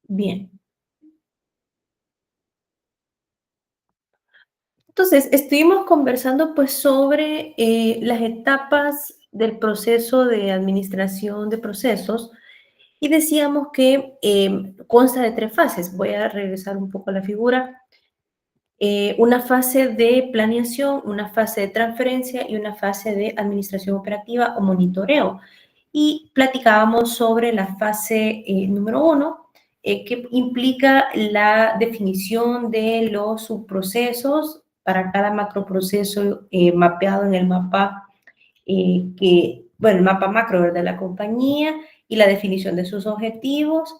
Bien. Entonces, estuvimos conversando pues sobre las etapas del proceso de administración de procesos y decíamos que consta de tres fases. Voy a regresar un poco a la figura. Una fase de planeación, una fase de transferencia y una fase de administración operativa o monitoreo. Y platicábamos sobre la fase número uno, que implica la definición de los subprocesos para cada macroproceso mapeado en el mapa bueno, el mapa macro, ¿verdad?, de la compañía, y la definición de sus objetivos.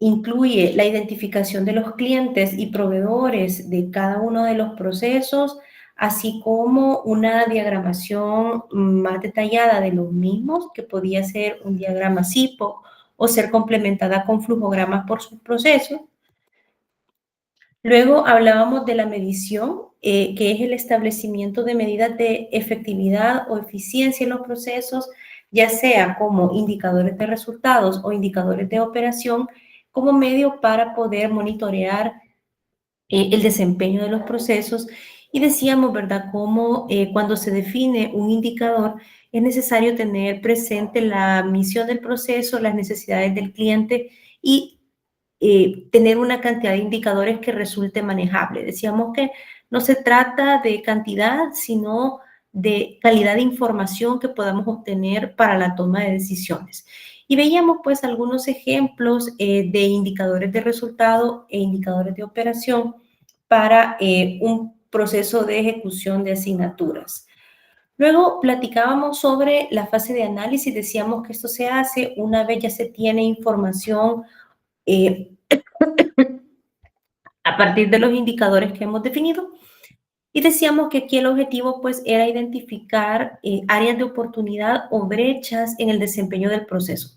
Incluye la identificación de los clientes y proveedores de cada uno de los procesos, así como una diagramación más detallada de los mismos, que podía ser un diagrama SIPO o ser complementada con flujogramas por sus procesos. Luego hablábamos de la medición, que es el establecimiento de medidas de efectividad o eficiencia en los procesos, ya sea como indicadores de resultados o indicadores de operación, como medio para poder monitorear el desempeño de los procesos. Y decíamos, ¿verdad?, cómo cuando se define un indicador es necesario tener presente la misión del proceso, las necesidades del cliente y tener una cantidad de indicadores que resulte manejable. Decíamos que no se trata de cantidad, sino de calidad de información que podamos obtener para la toma de decisiones. Y veíamos pues algunos ejemplos de indicadores de resultado e indicadores de operación para un proceso de ejecución de asignaturas. Luego platicábamos sobre la fase de análisis, decíamos que esto se hace una vez ya se tiene información eh, a partir de los indicadores que hemos definido. Y decíamos que aquí el objetivo pues era identificar áreas de oportunidad o brechas en el desempeño del proceso.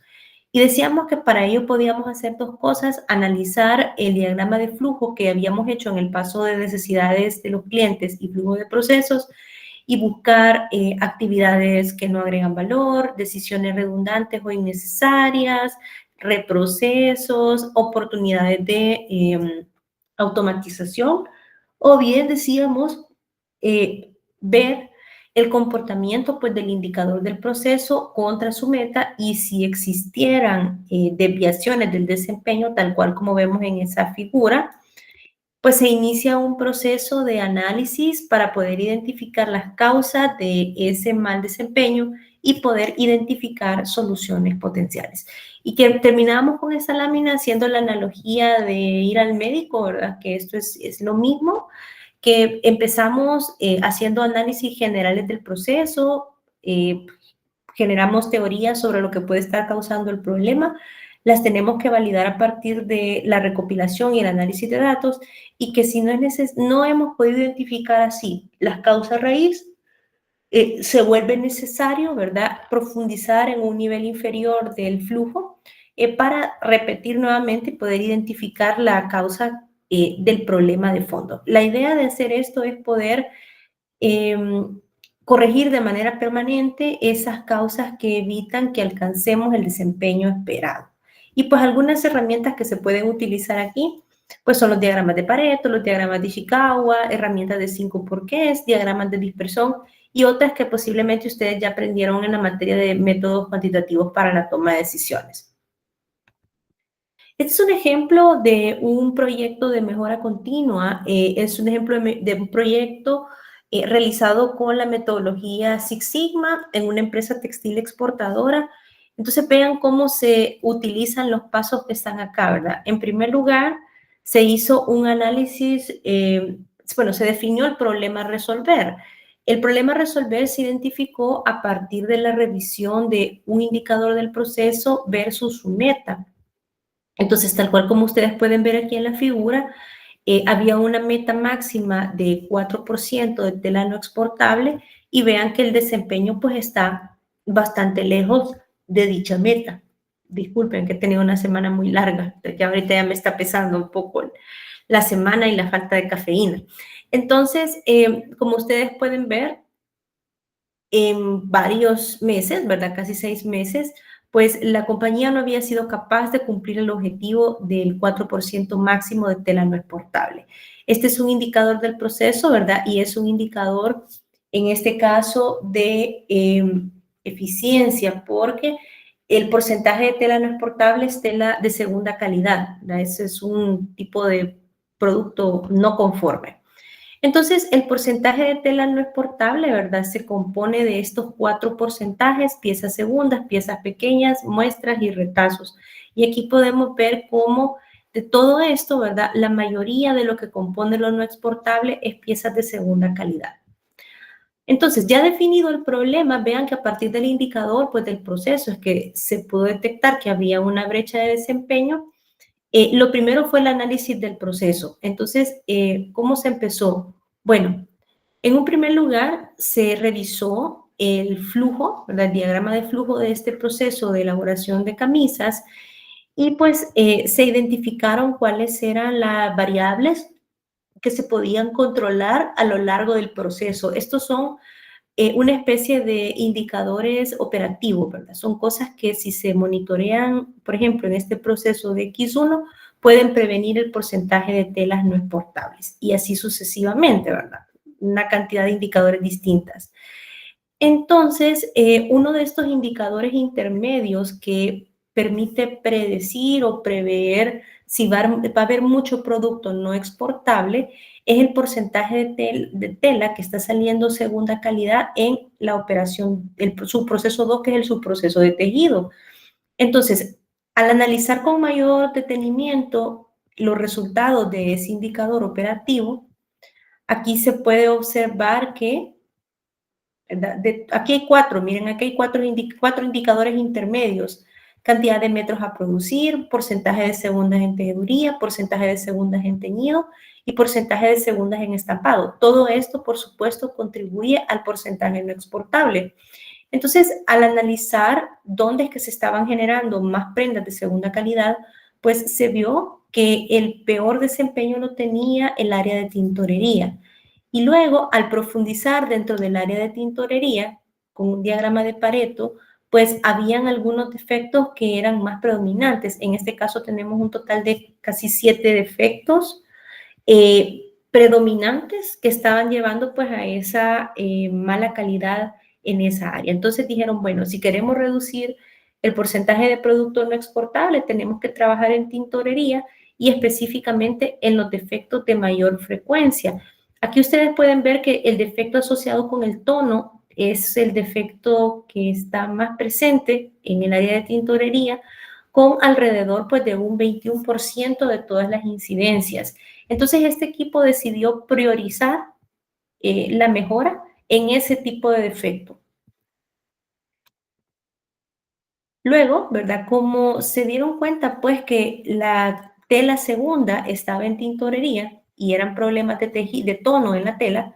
Y decíamos que para ello podíamos hacer dos cosas: analizar el diagrama de flujo que habíamos hecho en el paso de necesidades de los clientes y flujo de procesos, y buscar actividades que no agregan valor, decisiones redundantes o innecesarias, reprocesos, oportunidades de automatización, o bien decíamos ver el comportamiento pues, del indicador del proceso contra su meta, y si existieran desviaciones del desempeño, tal cual como vemos en esa figura, pues se inicia un proceso de análisis para poder identificar las causas de ese mal desempeño y poder identificar soluciones potenciales. Y que terminamos con esa lámina haciendo la analogía de ir al médico, ¿verdad? Que esto es lo mismo, que empezamos haciendo análisis generales del proceso, generamos teorías sobre lo que puede estar causando el problema, las tenemos que validar a partir de la recopilación y el análisis de datos, y que si no hemos podido identificar así las causas raíz, se vuelve necesario, ¿verdad?, profundizar en un nivel inferior del flujo para repetir nuevamente y poder identificar la causa del problema de fondo. La idea de hacer esto es poder corregir de manera permanente esas causas que evitan que alcancemos el desempeño esperado. Y pues algunas herramientas que se pueden utilizar aquí, pues son los diagramas de Pareto, los diagramas de Ishikawa, herramientas de 5 porqués, diagramas de dispersión y otras que posiblemente ustedes ya aprendieron en la materia de métodos cuantitativos para la toma de decisiones. Este es un ejemplo de un proyecto de mejora continua, es un ejemplo de un proyecto realizado con la metodología Six Sigma en una empresa textil exportadora. Entonces vean cómo se utilizan los pasos que están acá, ¿verdad? En primer lugar, se hizo un análisis, bueno, se definió el problema a resolver. El problema a resolver se identificó a partir de la revisión de un indicador del proceso versus su meta. Entonces, tal cual como ustedes pueden ver aquí en la figura, había una meta máxima de 4% de tela no exportable, y vean que el desempeño pues está bastante lejos de dicha meta. Disculpen que he tenido una semana muy larga, ya ahorita ya me está pesando un poco la semana y la falta de cafeína. Entonces, como ustedes pueden ver, en varios meses, ¿verdad? Casi 6 meses, pues la compañía no había sido capaz de cumplir el objetivo del 4% máximo de tela no exportable. Este es un indicador del proceso, ¿verdad? Y es un indicador, en este caso, de eficiencia, porque el porcentaje de tela no exportable es tela de segunda calidad, ¿verdad? Ese es un tipo de producto no conforme. Entonces, el porcentaje de tela no exportable, ¿verdad? Se compone de estos 4 porcentajes: piezas segundas, piezas pequeñas, muestras y retazos. Y aquí podemos ver cómo de todo esto, ¿verdad? La mayoría de lo que compone lo no exportable es piezas de segunda calidad. Entonces, ya definido el problema, vean que a partir del indicador, pues del proceso, es que se pudo detectar que había una brecha de desempeño. Lo primero fue el análisis del proceso. Entonces, ¿cómo se empezó? Bueno, en un primer lugar, se revisó el flujo, ¿verdad? El diagrama de flujo de este proceso de elaboración de camisas, y pues se identificaron cuáles eran las variables que se podían controlar a lo largo del proceso. Estos son una especie de indicadores operativos, ¿verdad? Son cosas que si se monitorean, por ejemplo, en este proceso de X1, pueden prevenir el porcentaje de telas no exportables y así sucesivamente, ¿verdad? Una cantidad de indicadores distintas. Entonces, uno de estos indicadores intermedios que permite predecir o prever si va a haber mucho producto no exportable es el porcentaje de tela que está saliendo segunda calidad en la operación, el subproceso 2, que es el subproceso de tejido. Entonces, al analizar con mayor detenimiento los resultados de ese indicador operativo, aquí se puede observar que aquí hay 4, miren, aquí hay 4 indicadores intermedios: cantidad de metros a producir, porcentaje de segundas en tejeduría, porcentaje de segundas en teñido y porcentaje de segundas en estampado. Todo esto, por supuesto, contribuye al porcentaje no exportable. Entonces, al analizar dónde es que se estaban generando más prendas de segunda calidad, pues se vio que el peor desempeño lo tenía el área de tintorería. Y luego, al profundizar dentro del área de tintorería, con un diagrama de Pareto, pues habían algunos defectos que eran más predominantes. En este caso tenemos un total de casi 7 defectos predominantes que estaban llevando pues a esa mala calidad en esa área. Entonces dijeron, bueno, si queremos reducir el porcentaje de producto no exportable, tenemos que trabajar en tintorería y específicamente en los defectos de mayor frecuencia. Aquí ustedes pueden ver que el defecto asociado con el tono es el defecto que está más presente en el área de tintorería, con alrededor pues de un 21% de todas las incidencias. Entonces este equipo decidió priorizar la mejora en ese tipo de defecto. Luego, ¿verdad? Como se dieron cuenta, pues, que la tela segunda estaba en tintorería y eran problemas de tono en la tela,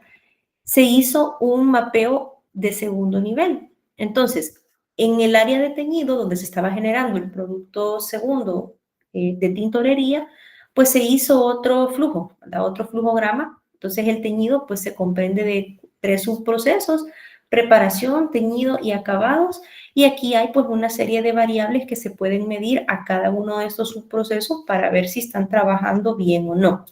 se hizo un mapeo de segundo nivel. Entonces, en el área de teñido, donde se estaba generando el producto segundo de tintorería, pues se hizo otro flujo, ¿verdad? Otro flujograma. Entonces, el teñido, pues, se comprende de 3 subprocesos: preparación, teñido y acabados. Y aquí hay, pues, una serie de variables que se pueden medir a cada uno de estos subprocesos para ver si están trabajando bien o no.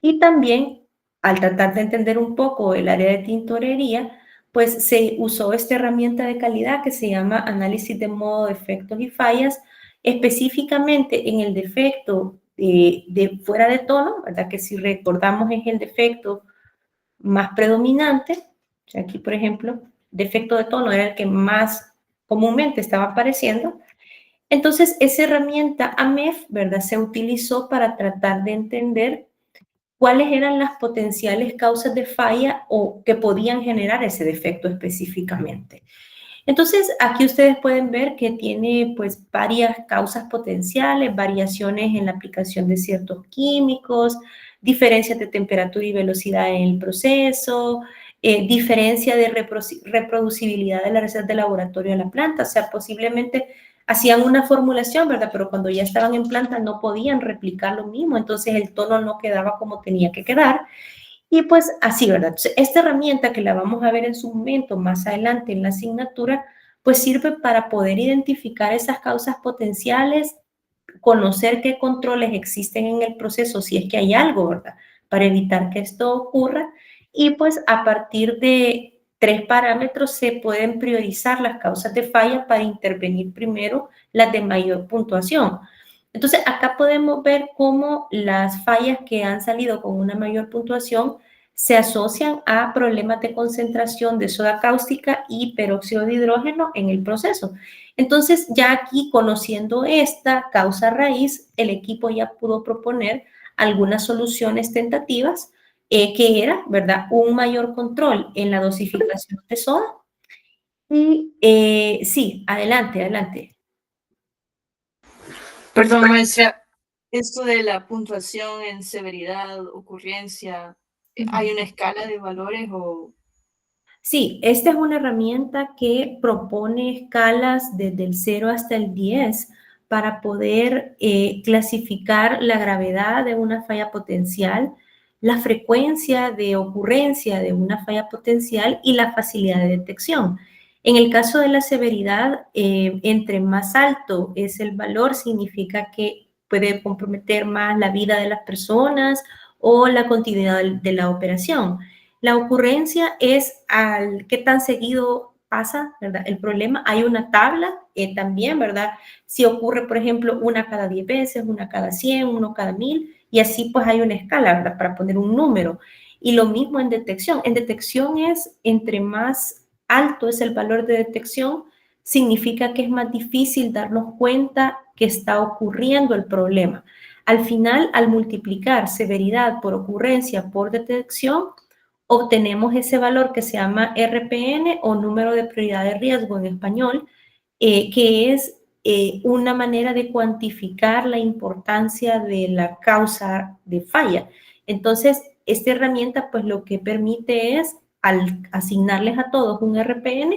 Y también, al tratar de entender un poco el área de tintorería, pues se usó esta herramienta de calidad que se llama análisis de modo, defectos y fallas, específicamente en el defecto de fuera de tono, ¿verdad? Que si recordamos es el defecto más predominante. O sea, aquí, por ejemplo, defecto de tono era el que más comúnmente estaba apareciendo. Entonces, esa herramienta AMEF, ¿verdad? Se utilizó para tratar de entender cuáles eran las potenciales causas de falla o que podían generar ese defecto específicamente. Entonces, aquí ustedes pueden ver que tiene pues varias causas potenciales: variaciones en la aplicación de ciertos químicos, diferencias de temperatura y velocidad en el proceso, diferencia de reproducibilidad de las recetas de laboratorio de la planta. O sea, posiblemente hacían una formulación, ¿verdad? Pero cuando ya estaban en planta no podían replicar lo mismo, entonces el tono no quedaba como tenía que quedar. Y pues así, ¿verdad? Entonces, esta herramienta, que la vamos a ver en su momento más adelante en la asignatura, pues sirve para poder identificar esas causas potenciales, conocer qué controles existen en el proceso, si es que hay algo, ¿verdad? Para evitar que esto ocurra. Y pues a partir de 3 parámetros se pueden priorizar las causas de falla para intervenir primero las de mayor puntuación. Entonces, acá podemos ver cómo las fallas que han salido con una mayor puntuación se asocian a problemas de concentración de soda cáustica y peróxido de hidrógeno en el proceso. Entonces, ya aquí, conociendo esta causa raíz, el equipo ya pudo proponer algunas soluciones tentativas, que era, ¿verdad?, un mayor control en la dosificación de soda. Y sí, adelante, adelante. Perdón, maestra, esto de la puntuación en severidad, ocurrencia, ¿hay una escala de valores o...? Sí, esta es una herramienta que propone escalas desde el 0 hasta el 10 para poder clasificar la gravedad de una falla potencial, la frecuencia de ocurrencia de una falla potencial y la facilidad de detección. En el caso de la severidad, entre más alto es el valor, significa que puede comprometer más la vida de las personas o la continuidad de la operación. La ocurrencia es al qué tan seguido pasa, ¿verdad? El problema. Hay una tabla también, ¿verdad? Si ocurre, por ejemplo, una cada 10 veces, una cada 100, uno cada 1000, y así pues hay una escala, ¿verdad? Para poner un número. Y lo mismo en detección. En detección es entre más alto es el valor de detección, significa que es más difícil darnos cuenta que está ocurriendo el problema. Al final, al multiplicar severidad por ocurrencia por detección, obtenemos ese valor que se llama RPN o número de prioridad de riesgo en español, que es una manera de cuantificar la importancia de la causa de falla. Entonces, esta herramienta pues lo que permite es, al asignarles a todos un RPN,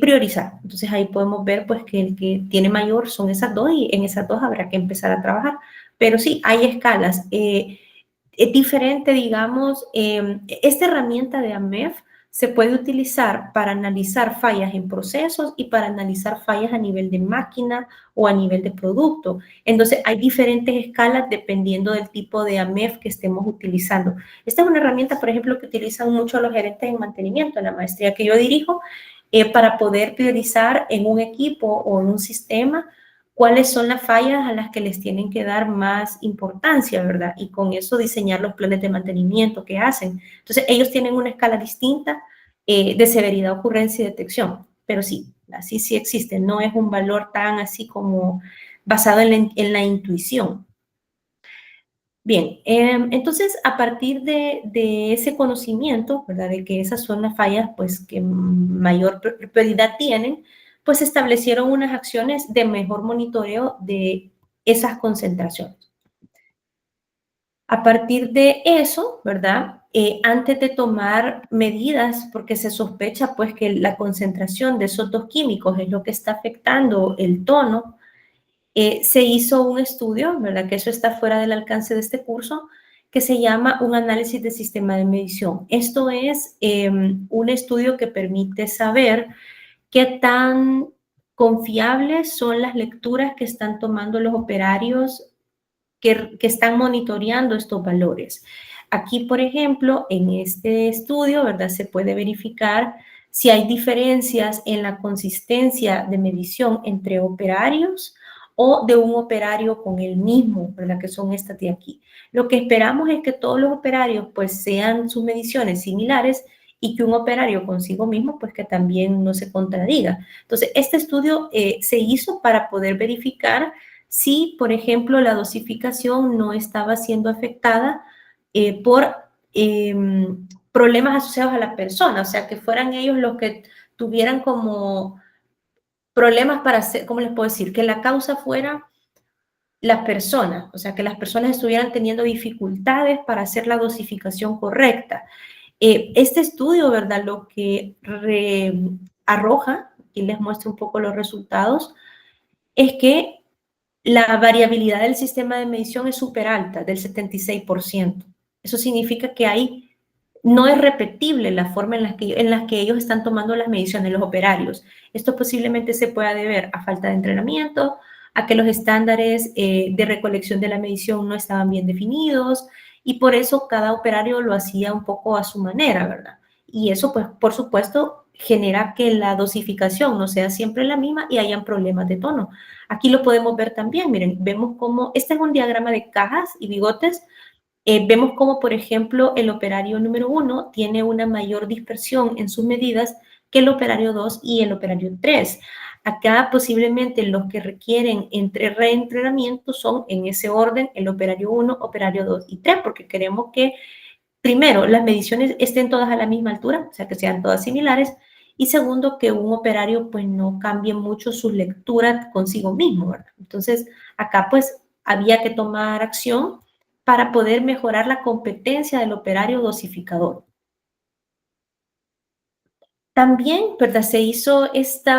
priorizar. Entonces ahí podemos ver pues que el que tiene mayor son esas dos y en esas dos habrá que empezar a trabajar. Pero sí, hay escalas. Es diferente, digamos, esta herramienta de AMEF se puede utilizar para analizar fallas en procesos y para analizar fallas a nivel de máquina o a nivel de producto. Entonces, hay diferentes escalas dependiendo del tipo de AMEF que estemos utilizando. Esta es una herramienta, por ejemplo, que utilizan mucho los gerentes en mantenimiento en la maestría que yo dirijo, para poder priorizar en un equipo o en un sistema cuáles son las fallas a las que les tienen que dar más importancia, ¿verdad? Y con eso diseñar los planes de mantenimiento que hacen. Entonces, ellos tienen una escala distinta de severidad, ocurrencia y detección, pero sí, así sí existe, no es un valor tan así como basado en la intuición. Bien, entonces a partir de ese conocimiento, ¿verdad? De que esas son las fallas pues que mayor prioridad tienen, pues se establecieron unas acciones de mejor monitoreo de esas concentraciones. A partir de eso, ¿verdad? Antes de tomar medidas, porque se sospecha pues que la concentración de esos dos químicos es lo que está afectando el tono, se hizo un estudio, ¿verdad? Que eso está fuera del alcance de este curso, que se llama un análisis de sistema de medición. Esto es un estudio que permite saber qué tan confiables son las lecturas que están tomando los operarios que están monitoreando estos valores. Aquí, por ejemplo, en este estudio, ¿verdad? Se puede verificar si hay diferencias en la consistencia de medición entre operarios o de un operario con el mismo, ¿verdad? Que son estas de aquí. Lo que esperamos es que todos los operarios pues sean sus mediciones similares y que un operario consigo mismo pues que también no se contradiga. Entonces, este estudio se hizo para poder verificar si, por ejemplo, la dosificación no estaba siendo afectada por problemas asociados a la persona, o sea, que fueran ellos los que tuvieran como problemas para hacer, ¿cómo les puedo decir? Que la causa fuera las personas, o sea, que las personas estuvieran teniendo dificultades para hacer la dosificación correcta. Este estudio, ¿verdad? Lo que arroja, y les muestro un poco los resultados, es que la variabilidad del sistema de medición es súper alta, del 76%. Eso significa que hay no es repetible la forma en la que ellos están tomando las mediciones, los operarios. Esto posiblemente se pueda deber a falta de entrenamiento, a que los estándares de recolección de la medición no estaban bien definidos y por eso cada operario lo hacía un poco a su manera, ¿verdad? Y eso, pues, por supuesto, genera que la dosificación no sea siempre la misma y hayan problemas de tono. Aquí lo podemos ver también, miren, vemos cómo, este es un diagrama de cajas y bigotes. Vemos como, por ejemplo, el operario número 1 tiene una mayor dispersión en sus medidas que el operario 2 y el operario 3. Acá posiblemente los que requieren reentrenamiento son en ese orden el operario 1, operario 2 y 3, porque queremos que primero las mediciones estén todas a la misma altura, o sea que sean todas similares, y segundo que un operario pues no cambie mucho su lectura consigo mismo, ¿verdad? Entonces acá pues había que tomar acción para poder mejorar la competencia del operario dosificador. También, ¿verdad? Se hizo este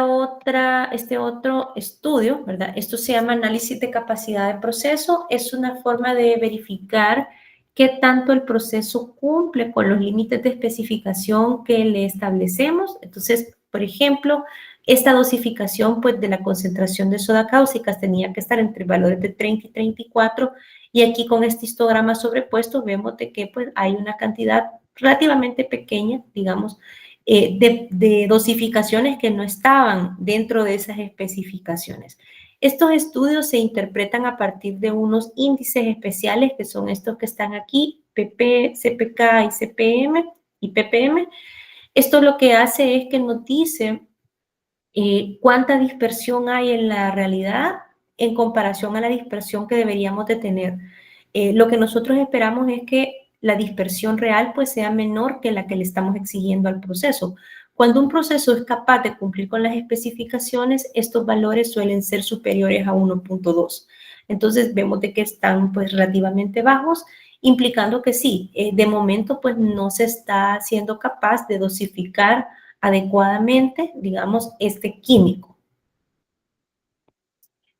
otro estudio, ¿verdad? Esto se llama análisis de capacidad de proceso. Es una forma de verificar qué tanto el proceso cumple con los límites de especificación que le establecemos. Entonces, por ejemplo, esta dosificación pues, de la concentración de soda cáusticas tenía que estar entre valores de 30 y 34, y aquí con este histograma sobrepuesto vemos de que pues, hay una cantidad relativamente pequeña, digamos, de dosificaciones que no estaban dentro de esas especificaciones. Estos estudios se interpretan a partir de unos índices especiales que son estos que están aquí, PP, CPK y CPM y PPM. Esto lo que hace es que nos dice cuánta dispersión hay en la realidad en comparación a la dispersión que deberíamos de tener. Lo que nosotros esperamos es que la dispersión real pues sea menor que la que le estamos exigiendo al proceso. Cuando un proceso es capaz de cumplir con las especificaciones, estos valores suelen ser superiores a 1.2. Entonces vemos de que están pues relativamente bajos, implicando que sí, de momento pues no se está siendo capaz de dosificar adecuadamente, digamos, este químico.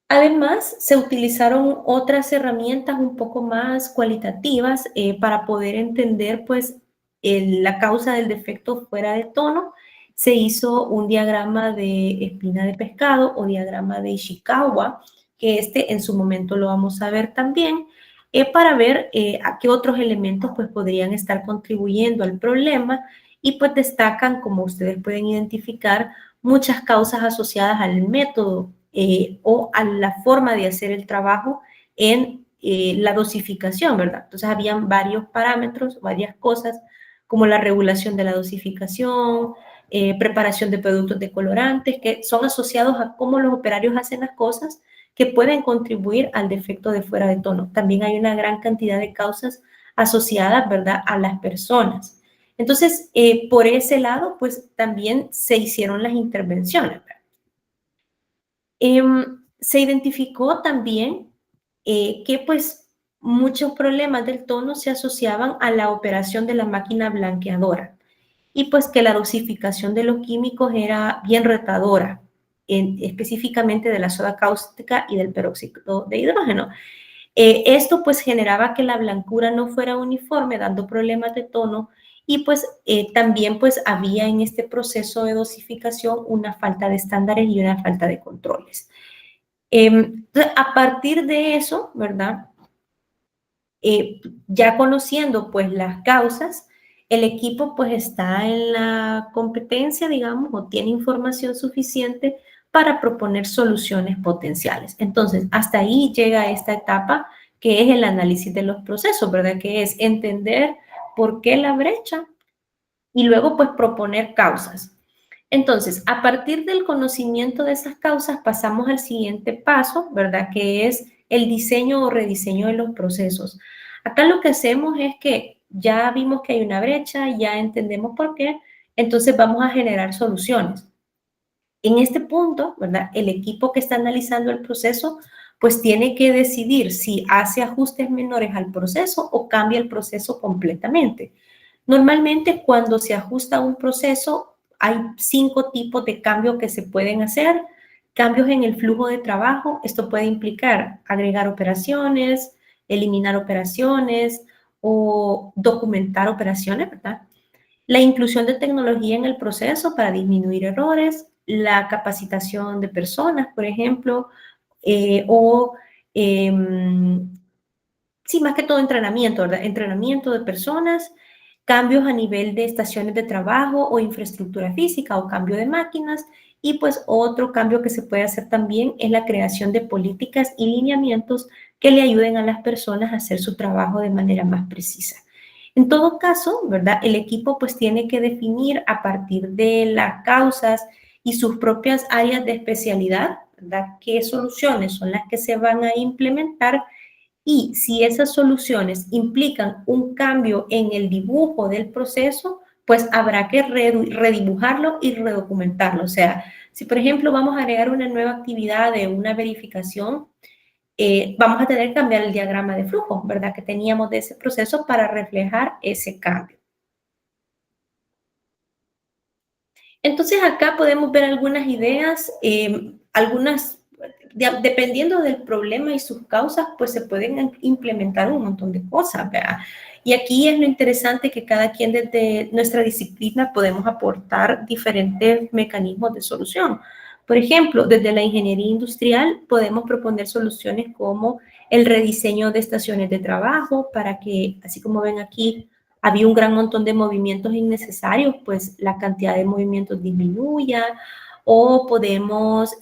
Además, se utilizaron otras herramientas un poco más cualitativas para poder entender pues, la causa del defecto fuera de tono. Se hizo un diagrama de espina de pescado o diagrama de Ishikawa, que en su momento lo vamos a ver también, para ver a qué otros elementos pues, podrían estar contribuyendo al problema, y pues destacan, como ustedes pueden identificar, muchas causas asociadas al método o a la forma de hacer el trabajo en la dosificación, ¿verdad? Entonces, habían varios parámetros, varias cosas, como la regulación de la dosificación, preparación de productos de colorantes, que son asociados a cómo los operarios hacen las cosas, que pueden contribuir al defecto de fuera de tono. También hay una gran cantidad de causas asociadas, ¿verdad?, a las personas. Entonces, por ese lado, pues también se hicieron las intervenciones. Se identificó también que pues muchos problemas del tono se asociaban a la operación de la máquina blanqueadora y pues que la dosificación de los químicos era bien retadora, específicamente de la soda cáustica y del peróxido de hidrógeno. Esto pues generaba que la blancura no fuera uniforme, dando problemas de tono, y pues también pues había en este proceso de dosificación una falta de estándares y una falta de controles. A partir de eso, ¿verdad? Ya conociendo pues las causas, el equipo pues está en la competencia, digamos, o tiene información suficiente para proponer soluciones potenciales. Entonces, hasta ahí llega esta etapa que es el análisis de los procesos, ¿verdad? Que es entender por qué la brecha y luego pues proponer causas. Entonces, a partir del conocimiento de esas causas pasamos al siguiente paso, ¿verdad? Que es el diseño o rediseño de los procesos. Acá lo que hacemos es que ya vimos que hay una brecha, ya entendemos por qué, entonces vamos a generar soluciones. En este punto, ¿verdad? El equipo que está analizando el proceso, pues tiene que decidir si hace ajustes menores al proceso o cambia el proceso completamente. Normalmente, cuando se ajusta un proceso, hay 5 tipos de cambios que se pueden hacer. Cambios en el flujo de trabajo. Esto puede implicar agregar operaciones, eliminar operaciones o documentar operaciones, ¿verdad? La inclusión de tecnología en el proceso para disminuir errores, la capacitación de personas, por ejemplo, o sí, más que todo entrenamiento, ¿verdad? Entrenamiento de personas, cambios a nivel de estaciones de trabajo o infraestructura física o cambio de máquinas. Y pues otro cambio que se puede hacer también es la creación de políticas y lineamientos que le ayuden a las personas a hacer su trabajo de manera más precisa. En todo caso, ¿verdad? El equipo pues tiene que definir a partir de las causas y sus propias áreas de especialidad, ¿verdad? ¿Qué soluciones son las que se van a implementar? Y si esas soluciones implican un cambio en el dibujo del proceso, pues habrá que redibujarlo y redocumentarlo. O sea, si por ejemplo vamos a agregar una nueva actividad de una verificación, vamos a tener que cambiar el diagrama de flujo, ¿verdad? Que teníamos de ese proceso para reflejar ese cambio. Entonces acá podemos ver algunas ideas, dependiendo del problema y sus causas, pues se pueden implementar un montón de cosas, ¿verdad? Y aquí es lo interesante que cada quien desde nuestra disciplina podemos aportar diferentes mecanismos de solución. Por ejemplo, desde la ingeniería industrial podemos proponer soluciones como el rediseño de estaciones de trabajo para que, así como ven aquí, había un gran montón de movimientos innecesarios, pues la cantidad de movimientos disminuya, o podemos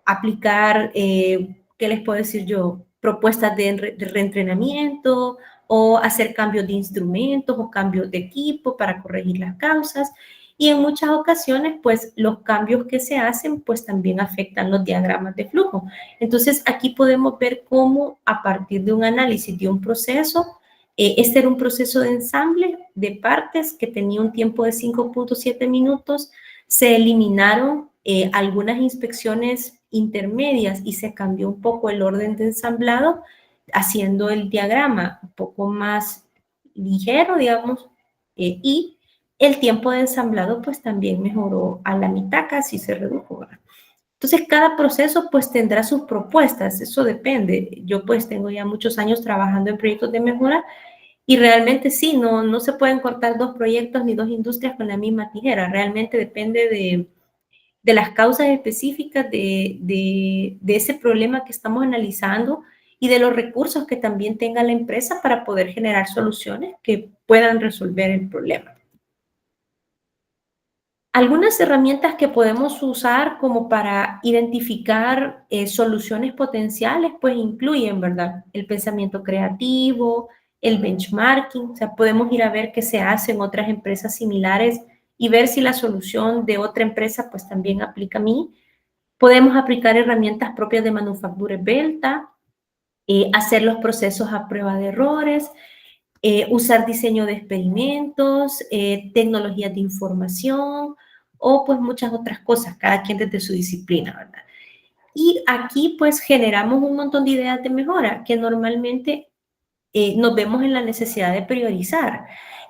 aplicar, ¿qué les puedo decir yo? Propuestas de reentrenamiento o hacer cambios de instrumentos o cambios de equipo para corregir las causas. Y en muchas ocasiones, pues los cambios que se hacen, pues también afectan los diagramas de flujo. Entonces, aquí podemos ver cómo a partir de un análisis de un proceso, este era un proceso de ensamble de partes que tenía un tiempo de 5.7 minutos. Se eliminaron algunas inspecciones intermedias y se cambió un poco el orden de ensamblado, haciendo el diagrama un poco más ligero, digamos, y el tiempo de ensamblado pues también mejoró a la mitad, casi se redujo, ¿verdad? Entonces, cada proceso pues tendrá sus propuestas, eso depende. Yo pues tengo ya muchos años trabajando en proyectos de mejora y realmente sí, no se pueden cortar dos proyectos ni dos industrias con la misma tijera, realmente depende de las causas específicas de ese problema que estamos analizando y de los recursos que también tenga la empresa para poder generar soluciones que puedan resolver el problema. Algunas herramientas que podemos usar como para identificar soluciones potenciales, pues incluyen, ¿verdad? El pensamiento creativo, el benchmarking, o sea, podemos ir a ver qué se hace en otras empresas similares y ver si la solución de otra empresa pues también aplica a mí. Podemos aplicar herramientas propias de manufactura esbelta, hacer los procesos a prueba de errores, usar diseño de experimentos, tecnologías de información o pues muchas otras cosas, cada quien desde su disciplina, ¿verdad? Y aquí pues generamos un montón de ideas de mejora que normalmente nos vemos en la necesidad de priorizar.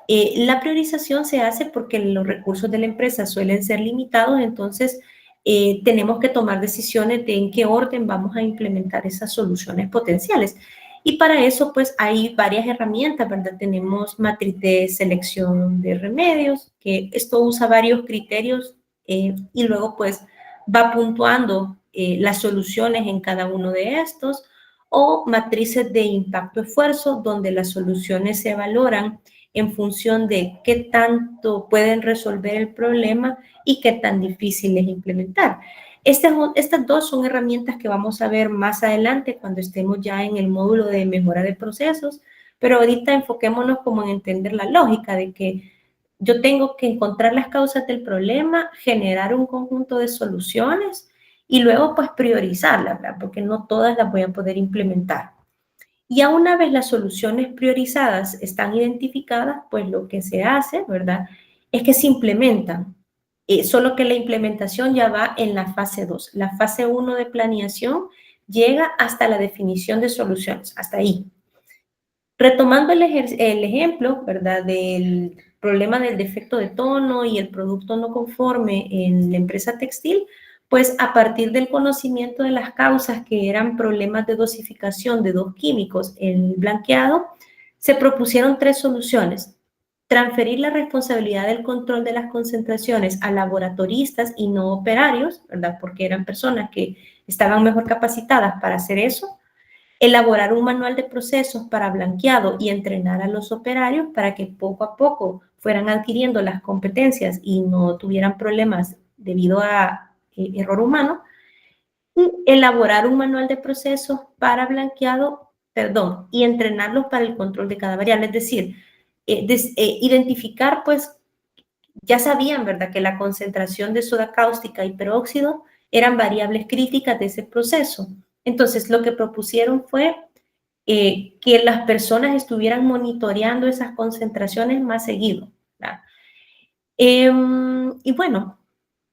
La priorización se hace porque los recursos de la empresa suelen ser limitados, entonces tenemos que tomar decisiones de en qué orden vamos a implementar esas soluciones potenciales. Y para eso, pues, hay varias herramientas, ¿verdad? Tenemos matriz de selección de remedios, que esto usa varios criterios y luego, pues, va puntuando las soluciones en cada uno de estos o matrices de impacto-esfuerzo, donde las soluciones se valoran en función de qué tanto pueden resolver el problema y qué tan difícil es implementar. Estas dos son herramientas que vamos a ver más adelante cuando estemos ya en el módulo de mejora de procesos, pero ahorita enfoquémonos como en entender la lógica de que yo tengo que encontrar las causas del problema, generar un conjunto de soluciones y luego pues priorizarlas, ¿verdad? Porque no todas las voy a poder implementar. Y a una vez las soluciones priorizadas están identificadas, pues lo que se hace, ¿verdad? Es que se implementan. Solo que la implementación ya va en la fase 2. La fase 1 de planeación llega hasta la definición de soluciones, hasta ahí. Retomando el ejemplo, ¿verdad? Del problema del defecto de tono y el producto no conforme en la empresa textil, pues a partir del conocimiento de las causas que eran problemas de dosificación de dos químicos en el blanqueado, se propusieron tres soluciones. transferir la responsabilidad del control de las concentraciones a laboratoristas y no operarios, ¿verdad? Porque eran personas que estaban mejor capacitadas para hacer eso. Elaborar un manual de procesos para blanqueado y entrenar a los operarios para que poco a poco fueran adquiriendo las competencias y no tuvieran problemas debido a error humano. Y elaborar un manual de procesos para blanqueado, perdón, y entrenarlos para el control de cada variable. Es decir, identificar, pues, ya sabían, ¿verdad?, que la concentración de soda cáustica y peróxido eran variables críticas de ese proceso. Entonces, lo que propusieron fue que las personas estuvieran monitoreando esas concentraciones más seguido, ¿verdad? Y bueno,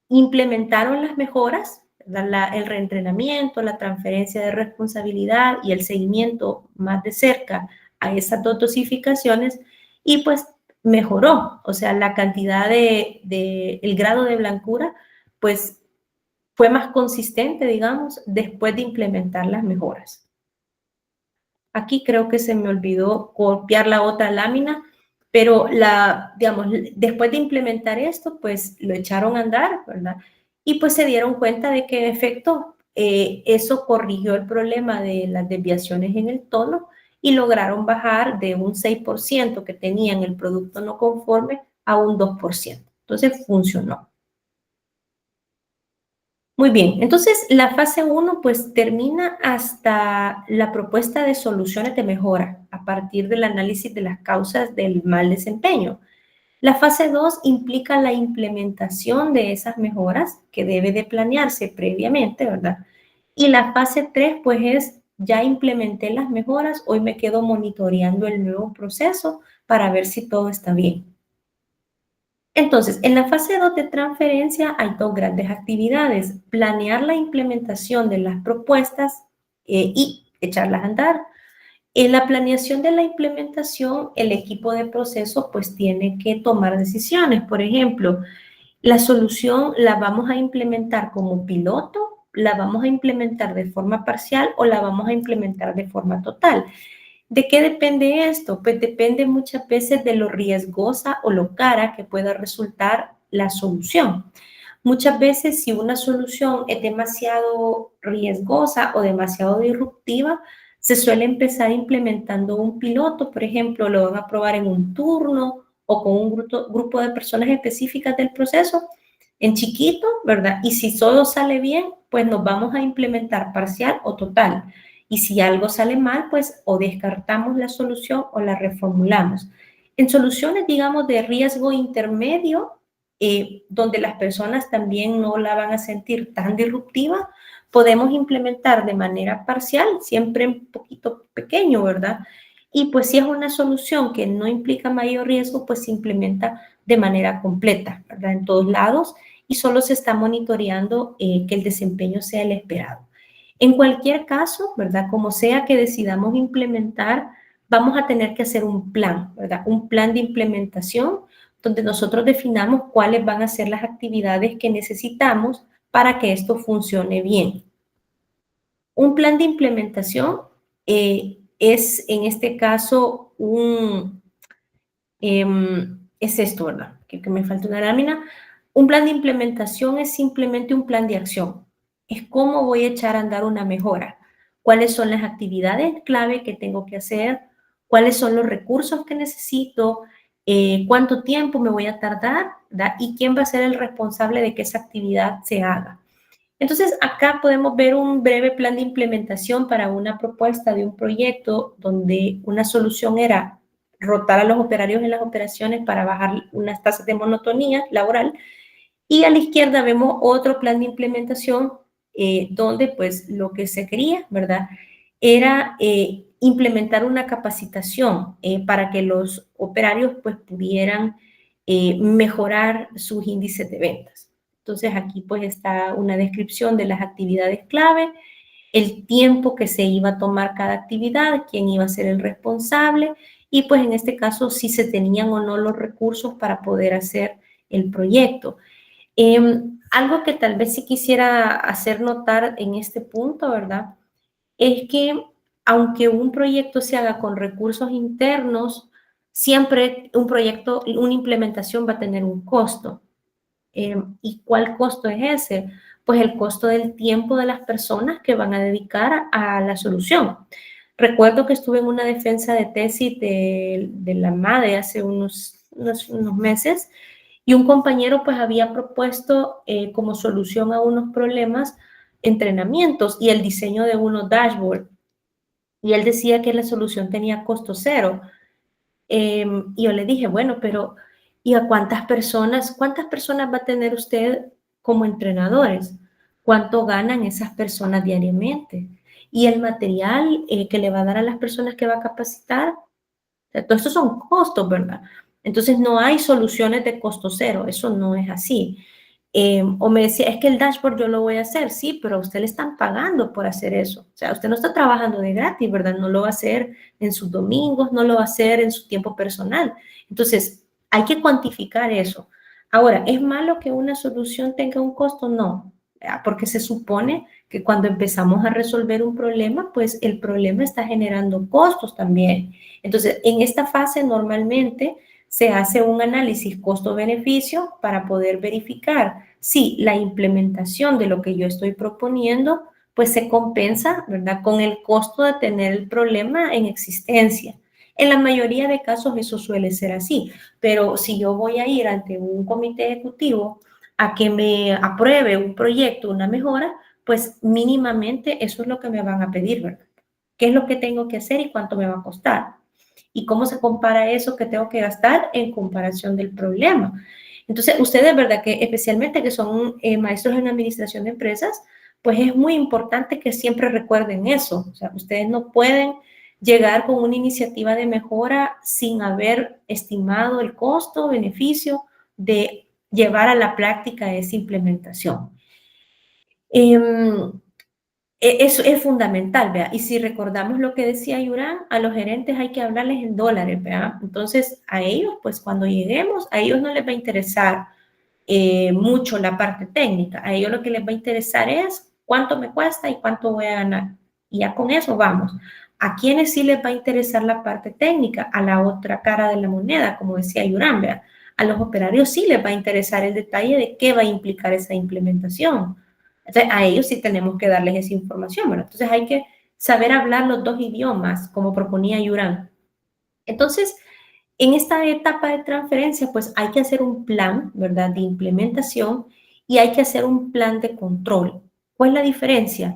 implementaron las mejoras, el reentrenamiento, la transferencia de responsabilidad y el seguimiento más de cerca a esas dos dosificaciones y pues mejoró, o sea, la cantidad el grado de blancura pues fue más consistente, digamos, después de implementar las mejoras. Aquí creo que se me olvidó copiar la otra lámina, pero digamos, después de implementar esto, pues lo echaron a andar, ¿verdad? Y pues se dieron cuenta de que en efecto eso corrigió el problema de las desviaciones en el tono y lograron bajar de un 6% que tenían el producto no conforme a un 2%. Entonces funcionó. Muy bien, entonces la fase 1 pues termina hasta la propuesta de soluciones de mejora a partir del análisis de las causas del mal desempeño. La fase 2 implica la implementación de esas mejoras que debe de planearse previamente, ¿verdad? Y la fase 3 pues es ya implementé las mejoras, hoy me quedo monitoreando el nuevo proceso para ver si todo está bien. Entonces, en la fase 2 de transferencia hay dos grandes actividades: planear la implementación de las propuestas y echarlas a andar. En la planeación de la implementación, el equipo de proceso pues tiene que tomar decisiones. Por ejemplo, la solución la vamos a implementar como piloto, la vamos a implementar de forma parcial o la vamos a implementar de forma total. ¿De qué depende esto? Pues depende muchas veces de lo riesgosa o lo cara que pueda resultar la solución. Muchas veces si una solución es demasiado riesgosa o demasiado disruptiva, se suele empezar implementando un piloto, por ejemplo, lo van a probar en un turno o con un grupo de personas específicas del proceso, en chiquito, ¿verdad? Y si todo sale bien, pues nos vamos a implementar parcial o total. Y si algo sale mal, pues o descartamos la solución o la reformulamos. En soluciones, digamos, de riesgo intermedio, donde las personas también no la van a sentir tan disruptiva, podemos implementar de manera parcial, siempre un poquito pequeño, ¿verdad? Y pues si es una solución que no implica mayor riesgo, pues se implementa de manera completa, ¿verdad? En todos lados y solo se está monitoreando que el desempeño sea el esperado. En cualquier caso, ¿verdad? Como sea que decidamos implementar, vamos a tener que hacer un plan, ¿verdad? Un plan de implementación donde nosotros definamos cuáles van a ser las actividades que necesitamos para que esto funcione bien. Un plan de implementación es, en este caso, es esto, ¿verdad? Que me falta una lámina. Un plan de implementación es simplemente un plan de acción. Es cómo voy a echar a andar una mejora. ¿Cuáles son las actividades clave que tengo que hacer? ¿Cuáles son los recursos que necesito? ¿Cuánto tiempo me voy a tardar? ¿Verdad? ¿Y quién va a ser el responsable de que esa actividad se haga? Entonces, acá podemos ver un breve plan de implementación para una propuesta de un proyecto donde una solución era rotar a los operarios en las operaciones para bajar unas tasas de monotonía laboral. Y a la izquierda vemos otro plan de implementación donde pues lo que se quería, ¿verdad? Era implementar una capacitación para que los operarios pues pudieran mejorar sus índices de ventas. Entonces aquí pues está una descripción de las actividades clave, el tiempo que se iba a tomar cada actividad, quién iba a ser el responsable y pues en este caso si se tenían o no los recursos para poder hacer el proyecto. Algo que tal vez sí quisiera hacer notar en este punto, ¿verdad? Es que aunque un proyecto se haga con recursos internos, siempre un proyecto, una implementación va a tener un costo. ¿Y cuál costo es ese? Pues el costo del tiempo de las personas que van a dedicar a la solución. Recuerdo que estuve en una defensa de tesis de la MADE hace unos meses y un compañero pues había propuesto como solución a unos problemas entrenamientos y el diseño de unos dashboards. Y él decía que la solución tenía costo cero. Y yo le dije, bueno, pero ¿y a cuántas personas va a tener usted como entrenadores? ¿Cuánto ganan esas personas diariamente? Y el material que le va a dar a las personas que va a capacitar, o sea, todos estos son costos, ¿verdad? Entonces no hay soluciones de costo cero, eso no es así. O me decía, es que el dashboard yo lo voy a hacer, sí, pero a usted le están pagando por hacer eso. O sea, usted no está trabajando de gratis, ¿verdad? No lo va a hacer en sus domingos, no lo va a hacer en su tiempo personal. Entonces, hay que cuantificar eso. Ahora, ¿es malo que una solución tenga un costo? No, porque se supone que cuando empezamos a resolver un problema, pues el problema está generando costos también. Entonces, en esta fase normalmente se hace un análisis costo-beneficio para poder verificar si la implementación de lo que yo estoy proponiendo pues se compensa, ¿verdad?, con el costo de tener el problema en existencia. En la mayoría de casos eso suele ser así, pero si yo voy a ir ante un comité ejecutivo a que me apruebe un proyecto, una mejora, pues mínimamente eso es lo que me van a pedir, ¿verdad? ¿Qué es lo que tengo que hacer y cuánto me va a costar? ¿Y cómo se compara eso que tengo que gastar en comparación del problema? Entonces, ustedes, ¿verdad? Que especialmente que son maestros en administración de empresas, pues es muy importante que siempre recuerden eso. O sea, ustedes no pueden llegar con una iniciativa de mejora sin haber estimado el costo, beneficio de llevar a la práctica esa implementación. Eso es fundamental, ¿vea? Y si recordamos lo que decía Yurán, a los gerentes hay que hablarles en dólares, ¿vea? Entonces, a ellos, pues cuando lleguemos, a ellos no les va a interesar mucho la parte técnica. A ellos lo que les va a interesar es cuánto me cuesta y cuánto voy a ganar. Y ya con eso vamos. ¿A quiénes sí les va a interesar la parte técnica? A la otra cara de la moneda, como decía Yurán, ¿vea? A los operarios sí les va a interesar el detalle de qué va a implicar esa implementación. Entonces, a ellos sí tenemos que darles esa información, ¿verdad? Entonces, hay que saber hablar los dos idiomas, como proponía Yurán. Entonces, en esta etapa de transferencia, pues hay que hacer un plan, ¿verdad?, de implementación y hay que hacer un plan de control. ¿Cuál es la diferencia?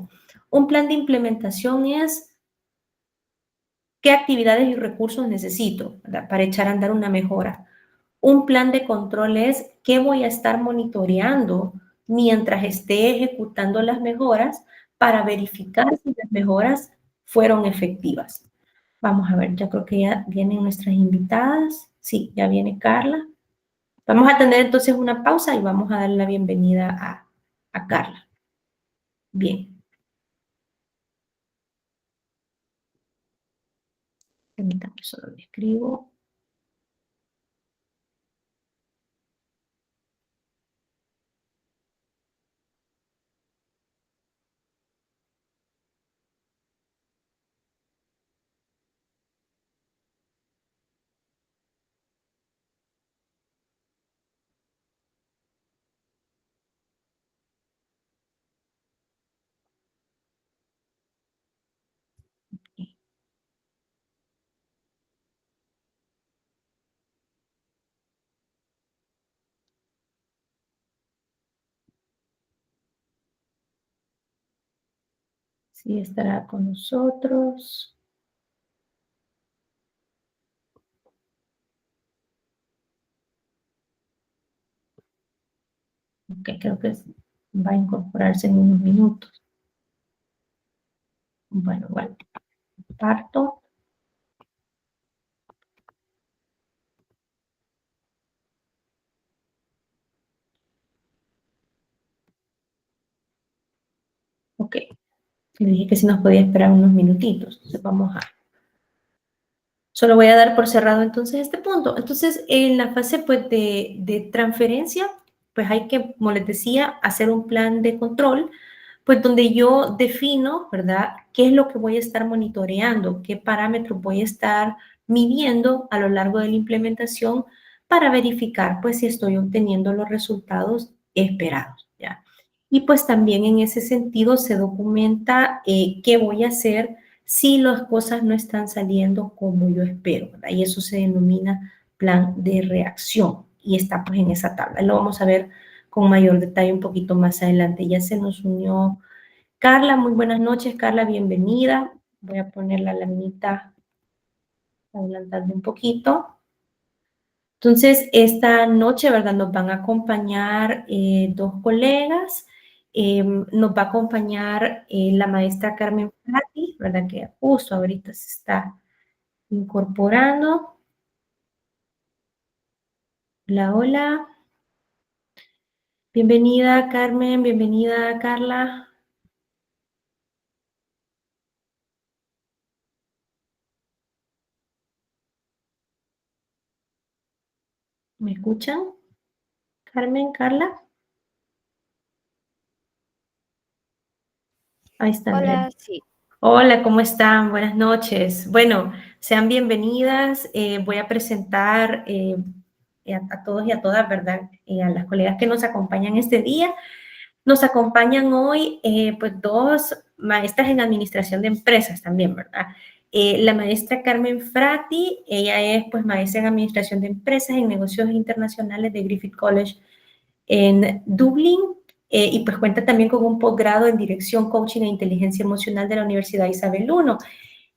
Un plan de implementación es qué actividades y recursos necesito, ¿verdad?, para echar a andar una mejora. Un plan de control es qué voy a estar monitoreando mientras esté ejecutando las mejoras para verificar si las mejoras fueron efectivas. Vamos a ver, ya creo que ya vienen nuestras invitadas. Sí, ya viene Carla. Vamos a tener entonces una pausa y vamos a darle la bienvenida a Carla. Bien. Permítame, solo le escribo. Sí, estará con nosotros. Ok, creo que va a incorporarse en unos minutos. Bueno, parto. Ok, le dije que si nos podía esperar unos minutitos. Entonces vamos a... Solo voy a dar por cerrado entonces este punto. Entonces, en la fase pues, de transferencia, pues hay que, como les decía, hacer un plan de control, pues donde yo defino, ¿verdad?, qué es lo que voy a estar monitoreando, qué parámetros voy a estar midiendo a lo largo de la implementación para verificar pues si estoy obteniendo los resultados esperados, ¿ya? Y pues también en ese sentido se documenta qué voy a hacer si las cosas no están saliendo como yo espero, ¿verdad? Y eso se denomina plan de reacción y está pues en esa tabla. Lo vamos a ver con mayor detalle un poquito más adelante. Ya se nos unió Carla. Muy buenas noches, Carla, bienvenida. Voy a poner la laminita, adelantando un poquito. Entonces, esta noche, ¿verdad? Nos van a acompañar dos colegas. Nos va a acompañar la maestra Carmen Frati, ¿verdad? Que justo ahorita se está incorporando. Hola, hola. Bienvenida, Carmen. Bienvenida, Carla. ¿Me escuchan? Carmen, Carla. Ahí están. Hola, sí. Hola, ¿cómo están? Buenas noches. Bueno, sean bienvenidas. Voy a presentar a todos y a todas, ¿verdad? A las colegas que nos acompañan este día. Nos acompañan hoy, pues, dos maestras en administración de empresas también, ¿verdad? La maestra Carmen Frati, ella es, pues, maestra en administración de empresas en negocios internacionales de Griffith College en Dublín, y pues cuenta también con un posgrado en dirección, coaching e inteligencia emocional de la Universidad Isabel I.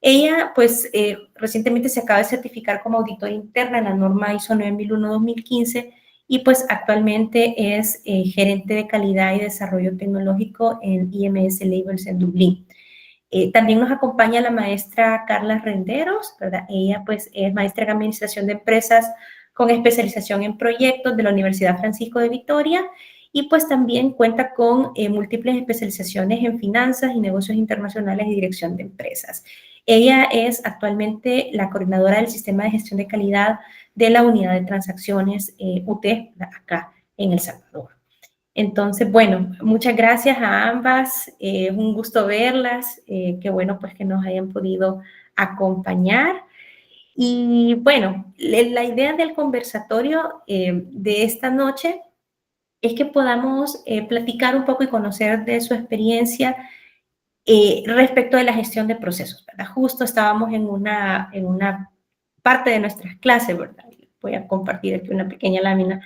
Ella, pues, recientemente se acaba de certificar como auditora interna en la norma ISO 9001-2015 y pues actualmente es gerente de calidad y desarrollo tecnológico en IMS Labels en Dublín. También nos acompaña la maestra Carla Renderos, ¿verdad? Ella pues es maestra en administración de empresas con especialización en proyectos de la Universidad Francisco de Vitoria y pues también cuenta con múltiples especializaciones en finanzas y negocios internacionales y dirección de empresas. Ella es actualmente la coordinadora del sistema de gestión de calidad de la unidad de transacciones UT acá en El Salvador. Entonces, bueno, muchas gracias a ambas, es un gusto verlas, qué bueno pues que nos hayan podido acompañar. Y bueno, la idea del conversatorio de esta noche es que podamos platicar un poco y conocer de su experiencia respecto de la gestión de procesos, ¿verdad? Justo estábamos en una parte de nuestras clases, ¿verdad? Voy a compartir aquí una pequeña lámina.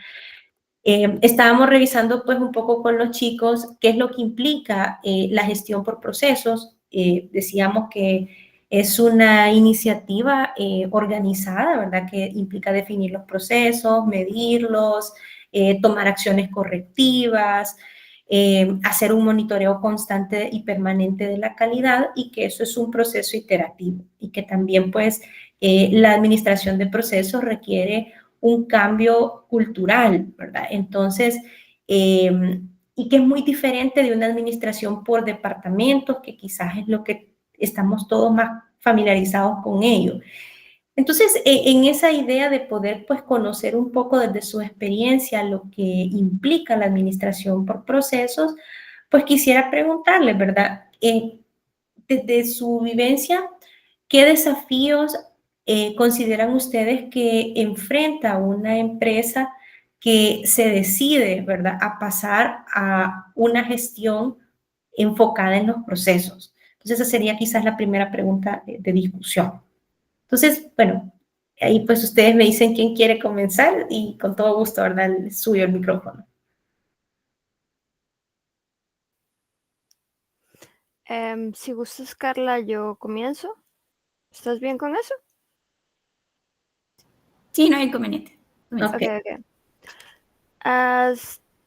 Estábamos revisando pues un poco con los chicos qué es lo que implica la gestión por procesos. Decíamos que es una iniciativa organizada, ¿verdad? Que implica definir los procesos, medirlos, tomar acciones correctivas, hacer un monitoreo constante y permanente de la calidad y que eso es un proceso iterativo y que también pues la administración de procesos requiere un cambio cultural, ¿verdad? Entonces, y que es muy diferente de una administración por departamentos, que quizás es lo que estamos todos más familiarizados con ello. Entonces, en esa idea de poder pues conocer un poco desde su experiencia lo que implica la administración por procesos, pues quisiera preguntarle, ¿verdad? Desde su vivencia, ¿qué desafíos consideran ustedes que enfrenta una empresa que se decide, ¿verdad?, a pasar a una gestión enfocada en los procesos? Entonces, esa sería quizás la primera pregunta de discusión. Entonces, bueno, ahí pues ustedes me dicen quién quiere comenzar y con todo gusto, ¿verdad?, suyo el micrófono. Si gustas, Carla, yo comienzo. ¿Estás bien con eso? Sí, no hay inconveniente. Ok. Ok.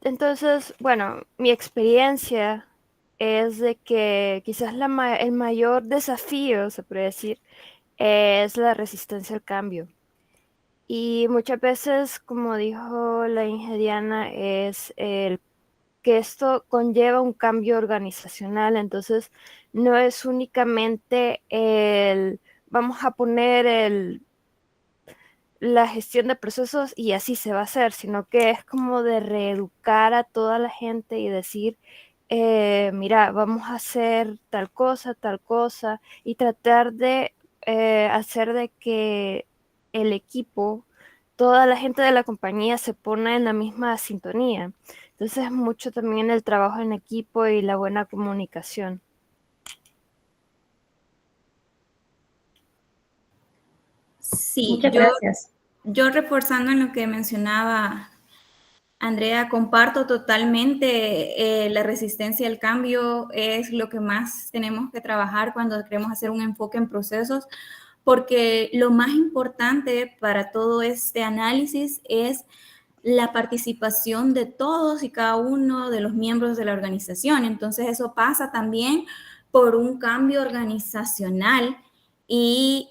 Entonces, bueno, mi experiencia es de que quizás el mayor desafío, se puede decir, es la resistencia al cambio. Y muchas veces, como dijo la ingeniera, es que esto conlleva un cambio organizacional. Entonces, no es únicamente vamos a poner la gestión de procesos y así se va a hacer, sino que es como de reeducar a toda la gente y decir, mira, vamos a hacer tal cosa, y tratar de hacer de que el equipo, toda la gente de la compañía se pone en la misma sintonía. Entonces, mucho también el trabajo en equipo y la buena comunicación. Sí, Muchas gracias. yo reforzando en lo que mencionaba Andrea, comparto totalmente. La resistencia al cambio es lo que más tenemos que trabajar cuando queremos hacer un enfoque en procesos, porque lo más importante para todo este análisis es la participación de todos y cada uno de los miembros de la organización. Entonces eso pasa también por un cambio organizacional y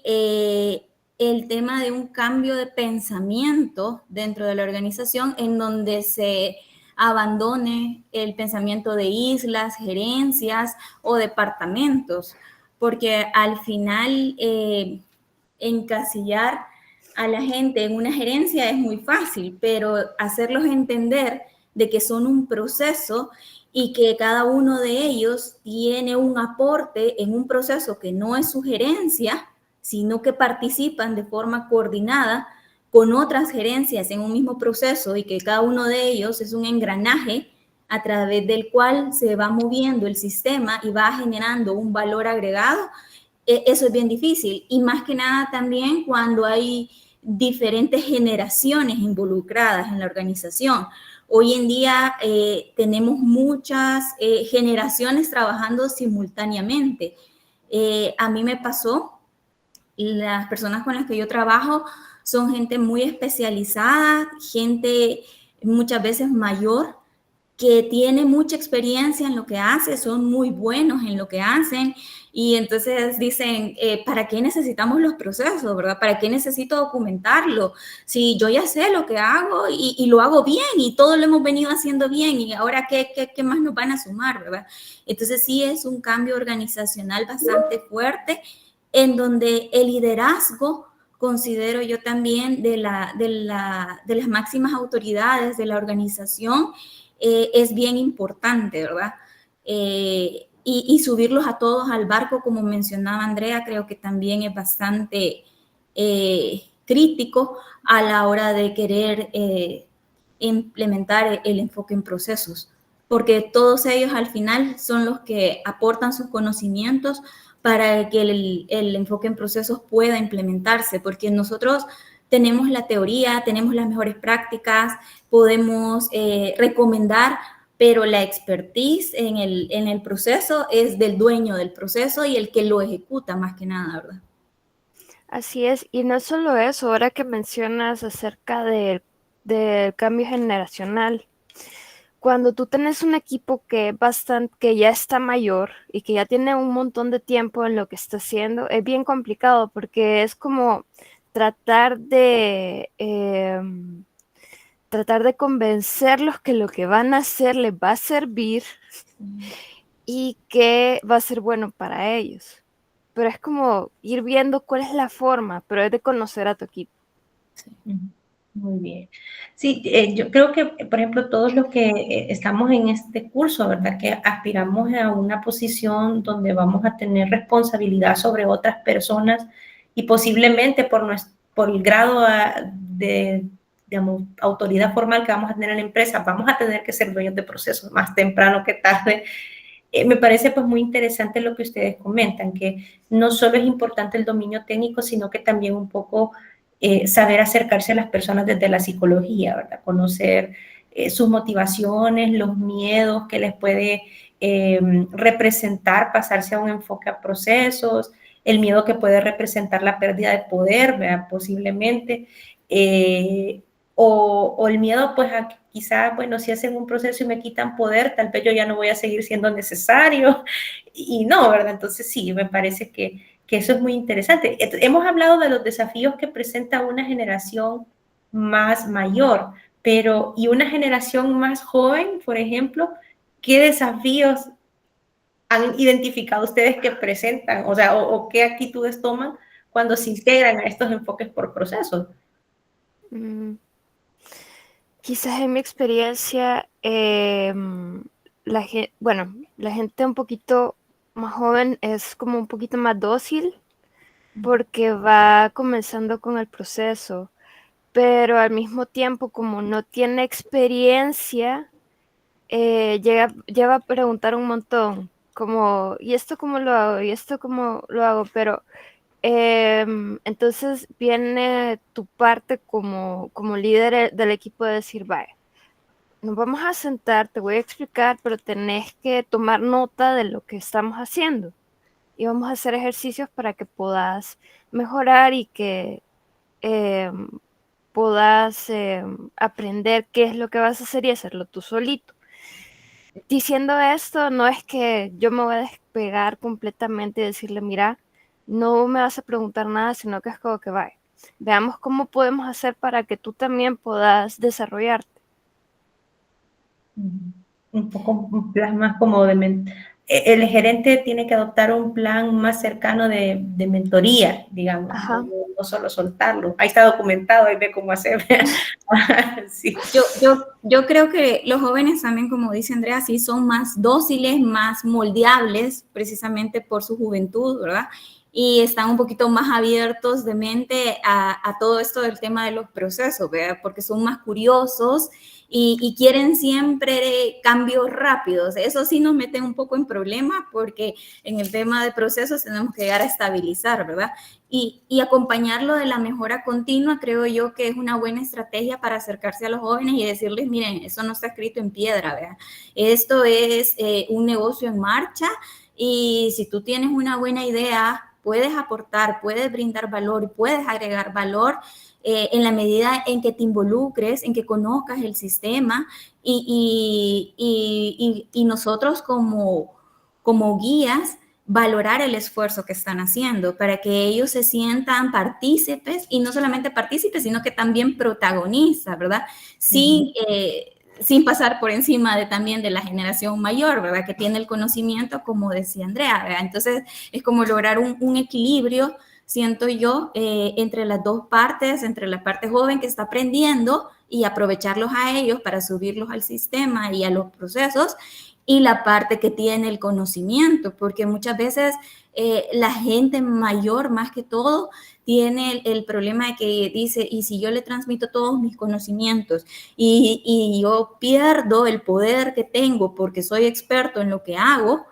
el tema de un cambio de pensamiento dentro de la organización en donde se abandone el pensamiento de islas, gerencias o departamentos, porque al final encasillar a la gente en una gerencia es muy fácil, pero hacerlos entender de que son un proceso y que cada uno de ellos tiene un aporte en un proceso que no es su gerencia, sino que participan de forma coordinada con otras gerencias en un mismo proceso y que cada uno de ellos es un engranaje a través del cual se va moviendo el sistema y va generando un valor agregado. Eso es bien difícil y más que nada también cuando hay diferentes generaciones involucradas en la organización. Hoy en día tenemos muchas generaciones trabajando simultáneamente. A mí me pasó, las personas con las que yo trabajo son gente muy especializada, gente muchas veces mayor, que tiene mucha experiencia en lo que hace, son muy buenos en lo que hacen y entonces dicen, ¿para qué necesitamos los procesos, verdad? ¿Para qué necesito documentarlo? Si yo ya sé lo que hago y lo hago bien y todo lo hemos venido haciendo bien y ahora ¿qué más nos van a sumar, verdad? Entonces sí es un cambio organizacional bastante fuerte en donde el liderazgo considero yo también de las máximas autoridades de la organización es bien importante, ¿verdad? Y subirlos a todos al barco, como mencionaba Andrea, creo que también es bastante crítico a la hora de querer implementar el enfoque en procesos, porque todos ellos al final son los que aportan sus conocimientos para que el enfoque en procesos pueda implementarse, porque nosotros tenemos la teoría, tenemos las mejores prácticas, podemos recomendar, pero la expertise en el proceso es del dueño del proceso y el que lo ejecuta más que nada, ¿verdad? Así es, y no solo eso, ahora que mencionas acerca del cambio generacional, cuando tú tienes un equipo que ya está mayor y que ya tiene un montón de tiempo en lo que está haciendo, es bien complicado porque es como tratar de convencerlos que lo que van a hacer les va a servir y que va a ser bueno para ellos. Pero es como ir viendo cuál es la forma, pero es de conocer a tu equipo. Sí. Muy bien. Sí, yo creo que, por ejemplo, todos los que estamos en este curso, ¿verdad? Que aspiramos a una posición donde vamos a tener responsabilidad sobre otras personas y posiblemente por el grado de digamos, autoridad formal que vamos a tener en la empresa, vamos a tener que ser dueños de procesos más temprano que tarde. Me parece pues muy interesante lo que ustedes comentan, que no solo es importante el dominio técnico, sino que también un poco saber acercarse a las personas desde la psicología, ¿verdad? Conocer sus motivaciones, los miedos que les puede representar pasarse a un enfoque a procesos, el miedo que puede representar la pérdida de poder, ¿verdad? Posiblemente, o el miedo pues a quizás, bueno, si hacen un proceso y me quitan poder, tal vez yo ya no voy a seguir siendo necesario y no, ¿verdad? Entonces sí, me parece que eso es muy interesante. Hemos hablado de los desafíos que presenta una generación más mayor, pero ¿y una generación más joven, por ejemplo? ¿Qué desafíos han identificado ustedes que presentan? O sea, o qué actitudes toman cuando se integran a estos enfoques por procesos. Quizás en mi experiencia, la gente un poquito más joven es como un poquito más dócil, porque va comenzando con el proceso, pero al mismo tiempo, como no tiene experiencia, llega a preguntar un montón, como, ¿y esto cómo lo hago? ¿Y esto cómo lo hago? Pero entonces viene tu parte como líder del equipo de decir, vaya, nos vamos a sentar, te voy a explicar, pero tenés que tomar nota de lo que estamos haciendo. Y vamos a hacer ejercicios para que puedas mejorar y que eh, puedas aprender qué es lo que vas a hacer y hacerlo tú solito. Diciendo esto, no es que yo me voy a despegar completamente y decirle, mira, no me vas a preguntar nada, sino que es como que vaya. Veamos cómo podemos hacer para que tú también puedas desarrollarte. Un poco un plan más como el gerente tiene que adoptar un plan más cercano de mentoría, digamos, no solo soltarlo. Ahí está documentado, ahí ve cómo hacer. Sí. Yo creo que los jóvenes también, como dice Andrea, sí son más dóciles, más moldeables, precisamente por su juventud, ¿verdad? Y están un poquito más abiertos de mente a todo esto del tema de los procesos, ¿verdad? Porque son más curiosos y quieren siempre cambios rápidos. Eso sí nos mete un poco en problemas porque en el tema de procesos tenemos que llegar a estabilizar, ¿verdad? Y acompañarlo de la mejora continua, creo yo que es una buena estrategia para acercarse a los jóvenes y decirles, miren, eso no está escrito en piedra, ¿verdad? Esto es un negocio en marcha y si tú tienes una buena idea, puedes aportar, puedes brindar valor, puedes agregar valor en la medida en que te involucres, en que conozcas el sistema y nosotros como guías valorar el esfuerzo que están haciendo para que ellos se sientan partícipes y no solamente partícipes, sino que también protagonistas, ¿verdad? Sin pasar por encima también de la generación mayor, ¿verdad? Que tiene el conocimiento, como decía Andrea, ¿verdad? Entonces, es como lograr un equilibrio, siento yo, entre las dos partes, entre la parte joven que está aprendiendo y aprovecharlos a ellos para subirlos al sistema y a los procesos, y la parte que tiene el conocimiento, porque muchas veces la gente mayor, más que todo, tiene el problema de que dice, y si yo le transmito todos mis conocimientos y yo pierdo el poder que tengo porque soy experto en lo que hago,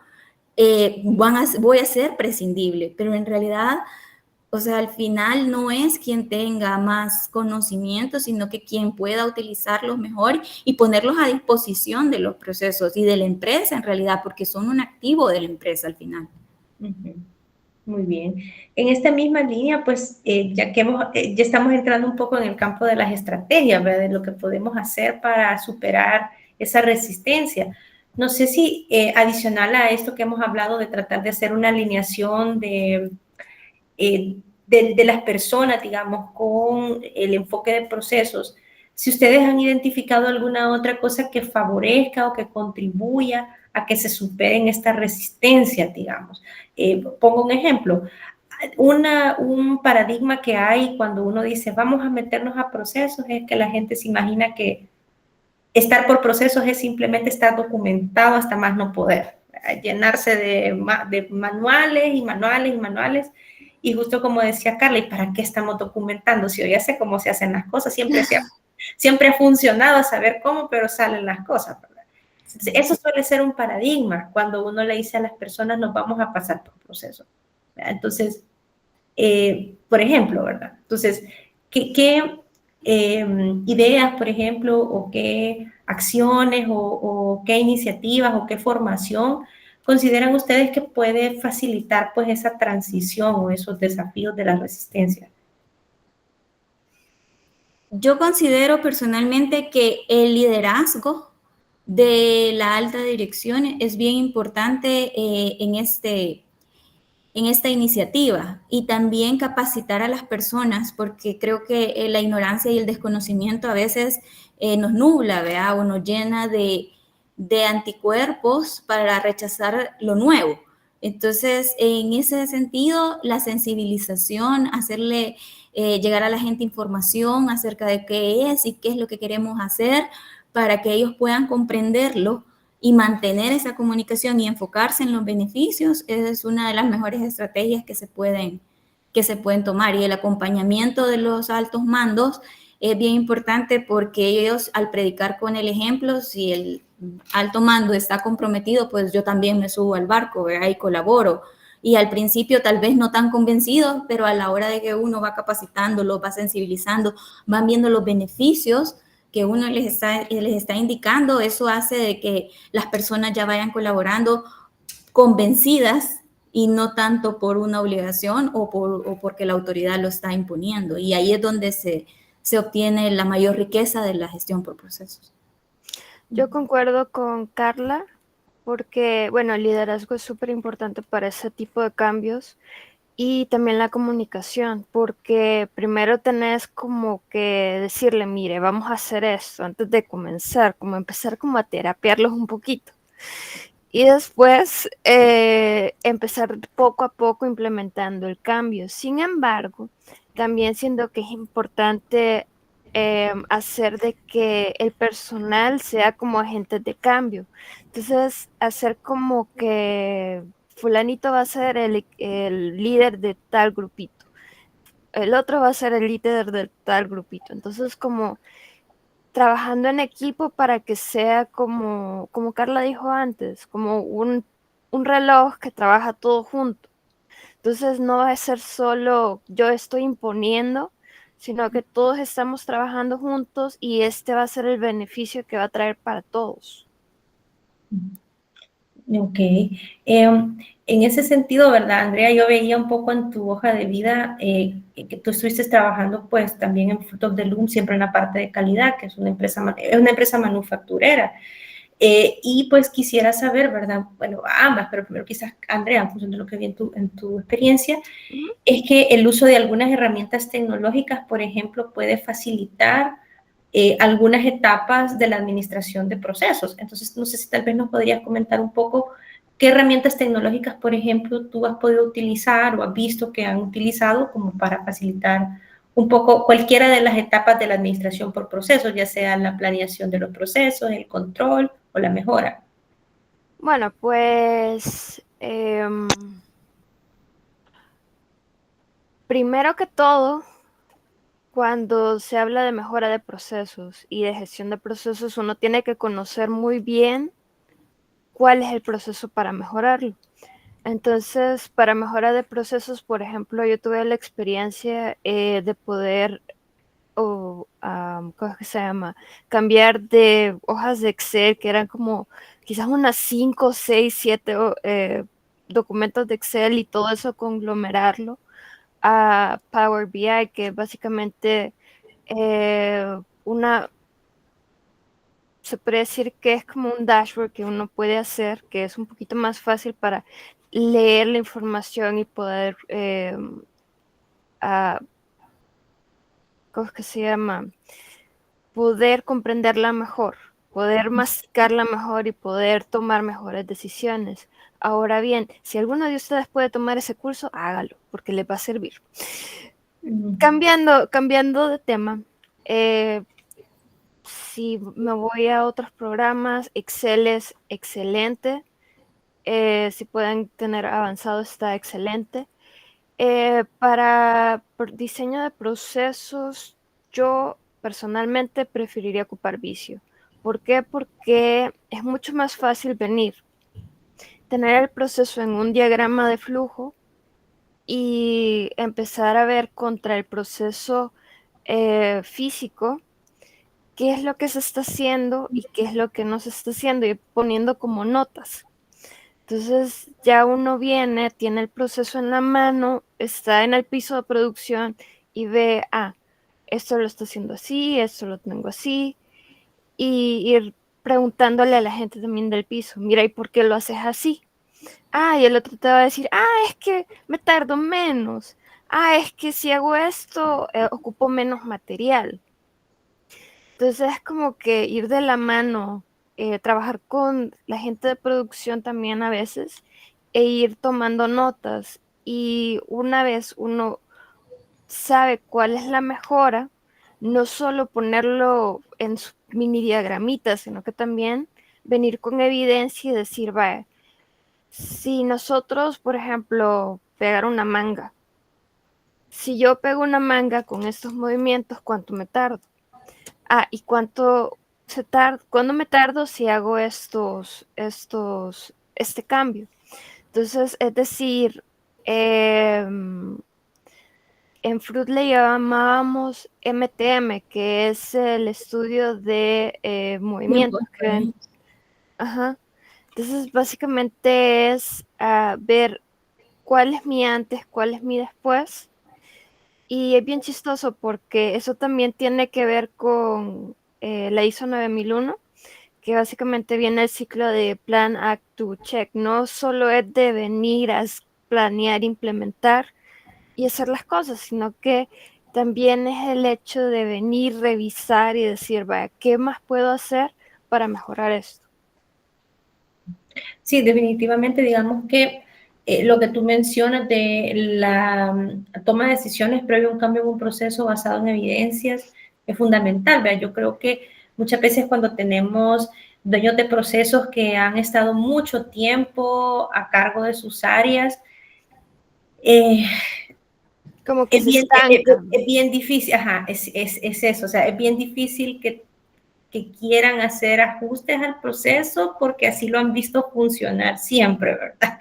voy a ser prescindible, pero en realidad, o sea, al final no es quien tenga más conocimiento, sino que quien pueda utilizarlos mejor y ponerlos a disposición de los procesos y de la empresa en realidad, porque son un activo de la empresa al final. Muy bien. En esta misma línea, pues, ya estamos entrando un poco en el campo de las estrategias, ¿verdad? De lo que podemos hacer para superar esa resistencia. No sé si adicional a esto que hemos hablado de tratar de hacer una alineación de las personas, digamos, con el enfoque de procesos, si ustedes han identificado alguna otra cosa que favorezca o que contribuya a que se superen estas resistencias, digamos. Pongo un ejemplo. Un paradigma que hay cuando uno dice vamos a meternos a procesos es que la gente se imagina que estar por procesos es simplemente estar documentado hasta más no poder, llenarse de manuales y manuales y manuales. Y justo como decía Carla, ¿y para qué estamos documentando? Si yo ya sé cómo se hacen las cosas, siempre ha funcionado saber cómo, pero salen las cosas, ¿verdad? Eso suele ser un paradigma cuando uno le dice a las personas nos vamos a pasar por procesos. Entonces, por ejemplo, ¿verdad? Entonces, ¿qué ideas, por ejemplo, o qué acciones o qué iniciativas o qué formación consideran ustedes que puede facilitar pues esa transición o esos desafíos de la resistencia? Yo considero personalmente que el liderazgo de la alta dirección es bien importante en esta iniciativa y también capacitar a las personas porque creo que la ignorancia y el desconocimiento a veces nos nubla, ¿verdad? O nos llena de anticuerpos para rechazar lo nuevo. Entonces, en ese sentido, la sensibilización, hacerle llegar a la gente información acerca de qué es y qué es lo que queremos hacer para que ellos puedan comprenderlo y mantener esa comunicación y enfocarse en los beneficios es una de las mejores estrategias que se pueden que se pueden tomar. Y el acompañamiento de los altos mandos es bien importante porque ellos, al predicar con el ejemplo, si el alto mando está comprometido, pues yo también me subo al barco, ¿verdad? Y colaboro. Y al principio tal vez no tan convencidos, pero a la hora de que uno va capacitándolo, va sensibilizando, van viendo los beneficios que uno les está indicando, eso hace de que las personas ya vayan colaborando convencidas y no tanto por una obligación o porque la autoridad lo está imponiendo. Y ahí es donde se obtiene la mayor riqueza de la gestión por procesos. Yo concuerdo con Carla porque, bueno, el liderazgo es súper importante para ese tipo de cambios y también la comunicación, porque primero tenés como que decirle, mire, vamos a hacer esto antes de comenzar, como empezar como a terapiarlos un poquito. Y después empezar poco a poco implementando el cambio. Sin embargo, también siento que es importante hacer de que el personal sea como agentes de cambio. Entonces, hacer como que fulanito va a ser el líder de tal grupito, el otro va a ser el líder de tal grupito. Entonces, como trabajando en equipo para que sea como Carla dijo antes, como un reloj que trabaja todo junto. Entonces no va a ser solo yo estoy imponiendo, sino que todos estamos trabajando juntos y este va a ser el beneficio que va a traer para todos. Ok. En ese sentido, ¿verdad, Andrea? Yo veía un poco en tu hoja de vida que tú estuviste trabajando pues también en Fruit of the Loom, siempre en la parte de calidad, que es una empresa manufacturera. Y pues quisiera saber, ¿verdad? Bueno, ambas, pero primero quizás Andrea, en función de lo que vi en tu experiencia, es que el uso de algunas herramientas tecnológicas, por ejemplo, puede facilitar algunas etapas de la administración de procesos. Entonces, no sé si tal vez nos podrías comentar un poco qué herramientas tecnológicas, por ejemplo, tú has podido utilizar o has visto que han utilizado como para facilitar un poco cualquiera de las etapas de la administración por procesos, ya sea la planeación de los procesos, el control o la mejora. Bueno, pues primero que todo, cuando se habla de mejora de procesos y de gestión de procesos, uno tiene que conocer muy bien cuál es el proceso para mejorarlo. Entonces, para mejora de procesos, por ejemplo, yo tuve la experiencia de poder, ¿cómo es que se llama? Cambiar de hojas de Excel, que eran como quizás unas 5, 6, 7 documentos de Excel y todo eso conglomerarlo a Power BI, que básicamente se puede decir que es como un dashboard que uno puede hacer, que es un poquito más fácil para leer la información y poder, ¿cómo es que se llama? Poder comprenderla mejor, poder masticarla mejor y poder tomar mejores decisiones. Ahora bien, si alguno de ustedes puede tomar ese curso, hágalo, porque les va a servir. Cambiando de tema, si me voy a otros programas, Excel es excelente. Si pueden tener avanzado, está excelente. Para diseño de procesos, yo personalmente preferiría ocupar Visio. ¿Por qué? Porque es mucho más fácil tener el proceso en un diagrama de flujo y empezar a ver contra el proceso físico qué es lo que se está haciendo y qué es lo que no se está haciendo y poniendo como notas. Entonces ya uno viene, tiene el proceso en la mano, está en el piso de producción y ve, esto lo está haciendo así, esto lo tengo así, y ir preguntándole a la gente también del piso, mira, ¿y por qué lo haces así? Y el otro te va a decir, es que me tardo menos, es que si hago esto, ocupo menos material. Entonces es como que ir de la mano, trabajar con la gente de producción también a veces e ir tomando notas. Y una vez uno sabe cuál es la mejora, no solo ponerlo en su mini diagramita, sino que también venir con evidencia y decir, vaya, si nosotros, por ejemplo, pegar una manga, si yo pego una manga con estos movimientos, ¿cuánto me tardo? ¿Y cuánto cuándo me tardo si hago este cambio? Entonces, es decir, en Fruit le llamábamos MTM, que es el estudio de movimiento. Ajá. Entonces, básicamente es ver cuál es mi antes, cuál es mi después. Y es bien chistoso porque eso también tiene que ver con la ISO 9001, que básicamente viene el ciclo de plan, act, do, check. No solo es de venir a planear, implementar y hacer las cosas, sino que también es el hecho de venir, revisar y decir, vaya, ¿qué más puedo hacer para mejorar esto? Sí, definitivamente, digamos que lo que tú mencionas de la toma de decisiones previo a un cambio en un proceso basado en evidencias es fundamental. ¿Verdad? Yo creo que muchas veces cuando tenemos dueños de procesos que han estado mucho tiempo a cargo de sus áreas, como que se estancan. Es bien difícil, ajá, es eso, o sea, es bien difícil que quieran hacer ajustes al proceso porque así lo han visto funcionar siempre, ¿verdad?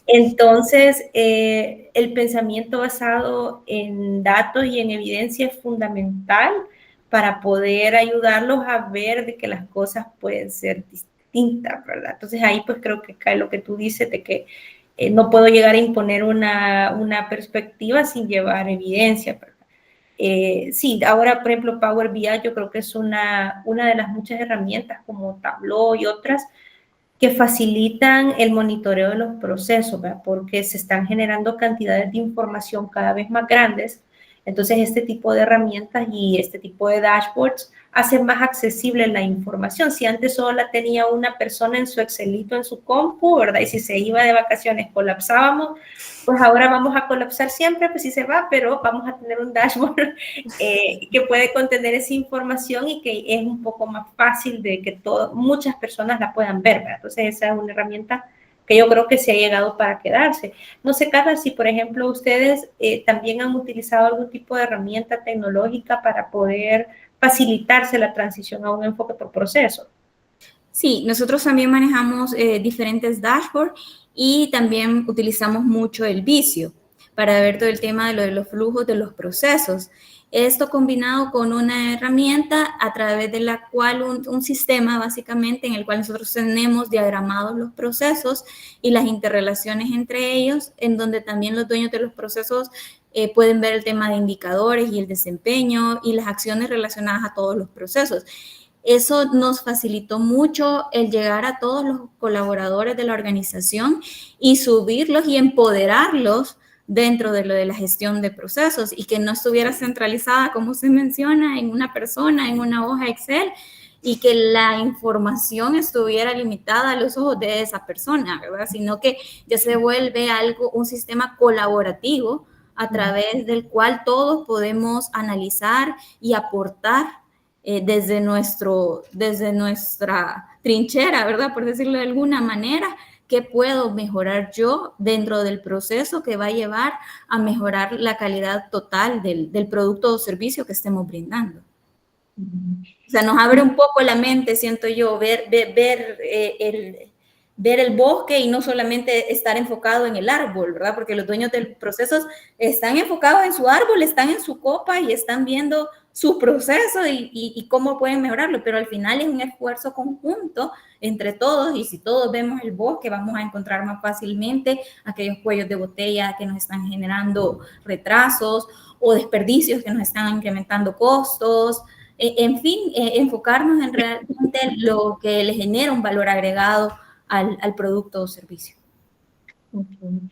Entonces, el pensamiento basado en datos y en evidencia es fundamental para poder ayudarlos a ver de que las cosas pueden ser distintas, ¿verdad? Entonces ahí pues creo que cae lo que tú dices de que no puedo llegar a imponer una perspectiva sin llevar evidencia, ¿verdad? Sí, ahora, por ejemplo, Power BI yo creo que es una de las muchas herramientas como Tableau y otras que facilitan el monitoreo de los procesos, ¿verdad? Porque se están generando cantidades de información cada vez más grandes. Entonces, este tipo de herramientas y este tipo de dashboards hacen más accesible la información. Si antes solo la tenía una persona en su Excelito, en su compu, ¿verdad? Y si se iba de vacaciones colapsábamos, pues ahora vamos a colapsar siempre, pues sí se va, pero vamos a tener un dashboard que puede contener esa información y que es un poco más fácil de que muchas personas la puedan ver, ¿verdad? Entonces esa es una herramienta que yo creo que se ha llegado para quedarse. No sé, Carla, si por ejemplo ustedes también han utilizado algún tipo de herramienta tecnológica para poder facilitarse la transición a un enfoque por proceso. Sí, nosotros también manejamos diferentes dashboards y también utilizamos mucho el Visio para ver todo el tema de los flujos de los procesos. Esto combinado con una herramienta a través de la cual un sistema básicamente en el cual nosotros tenemos diagramados los procesos y las interrelaciones entre ellos, en donde también los dueños de los procesos pueden ver el tema de indicadores y el desempeño y las acciones relacionadas a todos los procesos. Eso nos facilitó mucho el llegar a todos los colaboradores de la organización y subirlos y empoderarlos dentro de lo de la gestión de procesos y que no estuviera centralizada, como se menciona, en una persona, en una hoja Excel, y que la información estuviera limitada a los ojos de esa persona, ¿verdad? Sino que ya se vuelve un sistema colaborativo a través del cual todos podemos analizar y aportar desde nuestra trinchera, ¿verdad? Por decirlo de alguna manera, ¿qué puedo mejorar yo dentro del proceso que va a llevar a mejorar la calidad total del producto o servicio que estemos brindando? O sea, nos abre un poco la mente, siento yo, ver el bosque y no solamente estar enfocado en el árbol, ¿verdad? Porque los dueños del proceso están enfocados en su árbol, están en su copa y están viendo su proceso y cómo pueden mejorarlo, pero al final es un esfuerzo conjunto entre todos y si todos vemos el bosque vamos a encontrar más fácilmente aquellos cuellos de botella que nos están generando retrasos o desperdicios que nos están incrementando costos. En fin, enfocarnos en realmente lo que le genera un valor agregado al producto o servicio. Okay.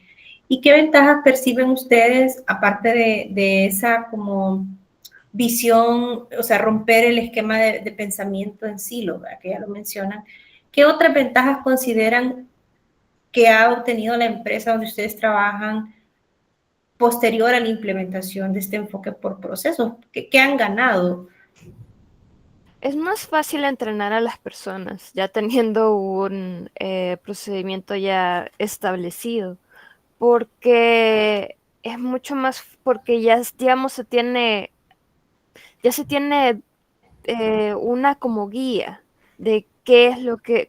¿Y qué ventajas perciben ustedes, aparte de esa como visión, o sea, romper el esquema de pensamiento en silo, ¿verdad? Que ya lo mencionan? ¿Qué otras ventajas consideran que ha obtenido la empresa donde ustedes trabajan posterior a la implementación de este enfoque por procesos? ¿Qué han ganado? Es más fácil entrenar a las personas ya teniendo un procedimiento ya establecido, porque es mucho más porque ya, digamos, ya se tiene una como guía de qué es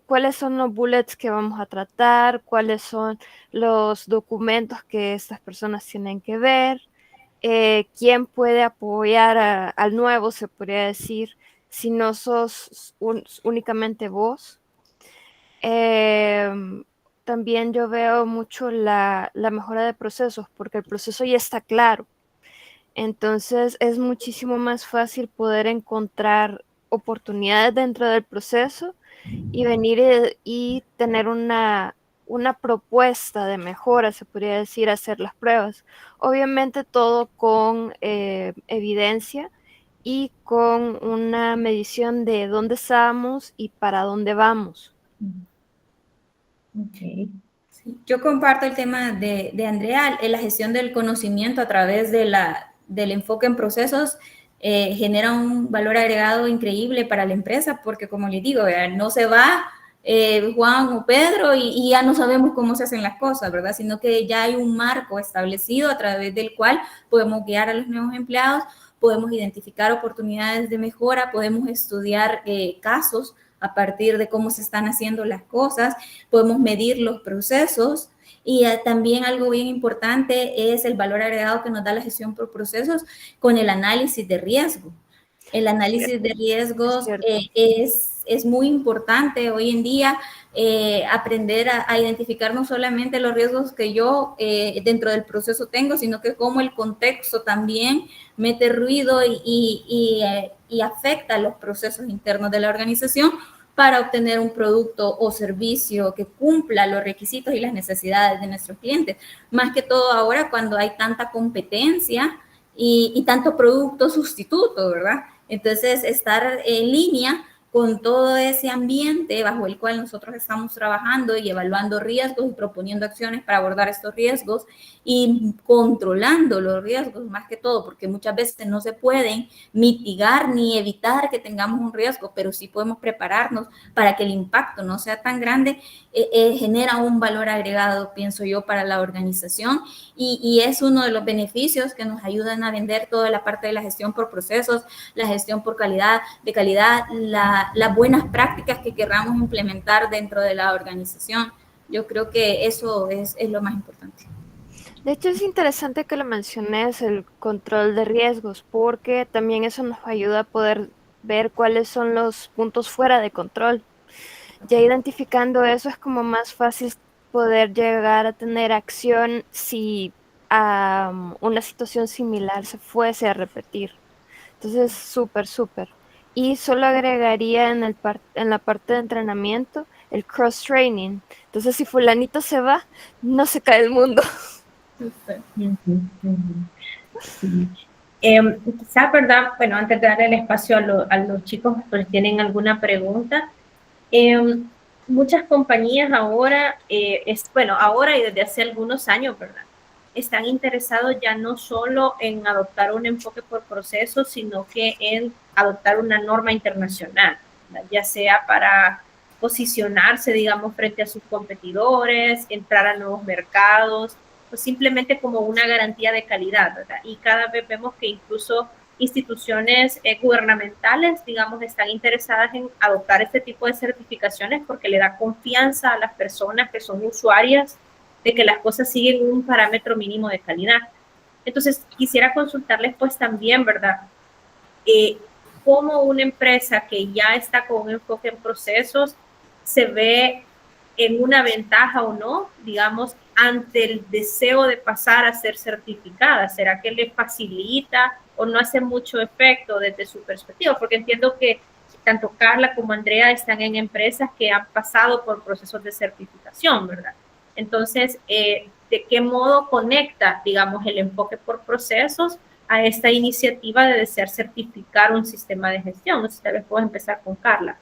cuáles son los bullets que vamos a tratar, cuáles son los documentos que estas personas tienen que ver, quién puede apoyar al nuevo, se podría decir, si no sos únicamente vos. También yo veo mucho la mejora de procesos, porque el proceso ya está claro. Entonces es muchísimo más fácil poder encontrar oportunidades dentro del proceso y venir y tener una propuesta de mejora, se podría decir, hacer las pruebas. Obviamente todo con evidencia y con una medición de dónde estamos y para dónde vamos. Ok. Sí, yo comparto el tema de Andrea, la gestión del conocimiento a través del enfoque en procesos genera un valor agregado increíble para la empresa, porque como les digo, no se va Juan o Pedro y ya no sabemos cómo se hacen las cosas, ¿verdad? Sino que ya hay un marco establecido a través del cual podemos guiar a los nuevos empleados, podemos identificar oportunidades de mejora, podemos estudiar casos a partir de cómo se están haciendo las cosas, podemos medir los procesos y también algo bien importante es el valor agregado que nos da la gestión por procesos con el análisis de riesgo. El análisis de riesgos es muy importante hoy en día, aprender a identificar no solamente los riesgos que yo dentro del proceso tengo, sino que cómo el contexto también mete ruido y afecta los procesos internos de la organización para obtener un producto o servicio que cumpla los requisitos y las necesidades de nuestros clientes. Más que todo ahora cuando hay tanta competencia y tanto producto sustituto, ¿verdad? Entonces, estar en línea con todo ese ambiente bajo el cual nosotros estamos trabajando y evaluando riesgos y proponiendo acciones para abordar estos riesgos y controlando los riesgos más que todo, porque muchas veces no se pueden mitigar ni evitar que tengamos un riesgo, pero sí podemos prepararnos para que el impacto no sea tan grande, genera un valor agregado, pienso yo, para la organización y es uno de los beneficios que nos ayudan a vender toda la parte de la gestión por procesos, la gestión por calidad, las buenas prácticas que querramos implementar dentro de la organización. Yo creo que eso es lo más importante. De hecho, es interesante que lo menciones, el control de riesgos, porque también eso nos ayuda a poder ver cuáles son los puntos fuera de control. Ya identificando eso es como más fácil poder llegar a tener acción si una situación similar se fuese a repetir. Entonces, súper, súper. Y solo agregaría en la parte de entrenamiento el cross-training. Entonces, si fulanito se va, no se cae el mundo. Sí. Quizás, ¿verdad? Bueno, antes de dar el espacio a los chicos, pues tienen alguna pregunta. Muchas compañías ahora, ahora y desde hace algunos años, ¿verdad? Están interesados ya no solo en adoptar un enfoque por procesos, sino que en adoptar una norma internacional, ¿verdad? Ya sea para posicionarse, digamos, frente a sus competidores, entrar a nuevos mercados, o simplemente como una garantía de calidad, ¿verdad? Y cada vez vemos que incluso instituciones gubernamentales, digamos, están interesadas en adoptar este tipo de certificaciones porque le da confianza a las personas que son usuarias de que las cosas siguen un parámetro mínimo de calidad. Entonces, quisiera consultarles pues también, ¿verdad? Cómo una empresa que ya está con un enfoque en procesos se ve en una ventaja o no, digamos, ante el deseo de pasar a ser certificada. ¿Será que le facilita o no hace mucho efecto desde su perspectiva? Porque entiendo que tanto Carla como Andrea están en empresas que han pasado por procesos de certificación, ¿verdad? Entonces, ¿de qué modo conecta, digamos, el enfoque por procesos a esta iniciativa de desear certificar un sistema de gestión? No sé si tal vez puedo empezar con Carla.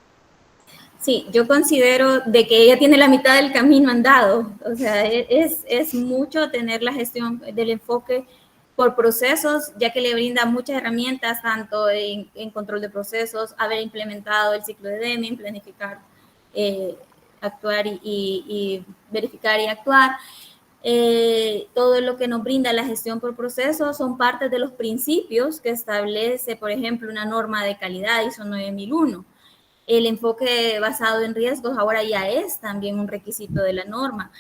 Sí, yo considero de que ella tiene la mitad del camino andado. O sea, es mucho tener la gestión del enfoque por procesos, ya que le brinda muchas herramientas, tanto en control de procesos, haber implementado el ciclo de Deming, planificar, actuar y verificar y actuar. Todo lo que nos brinda la gestión por procesos son parte de los principios que establece, por ejemplo, una norma de calidad ISO 9001. El enfoque basado en riesgos ahora ya es también un requisito de la norma.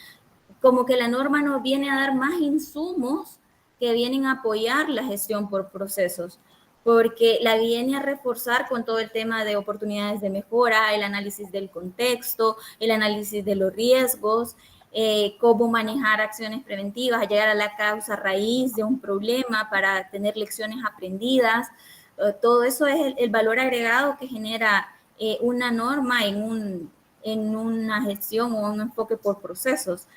Como que la norma nos viene a dar más insumos que vienen a apoyar la gestión por procesos, porque la viene a reforzar con todo el tema de oportunidades de mejora, el análisis del contexto, el análisis de los riesgos, cómo manejar acciones preventivas, llegar a la causa raíz de un problema para tener lecciones aprendidas. Todo eso es el valor agregado que genera una norma en una gestión o un enfoque por procesos.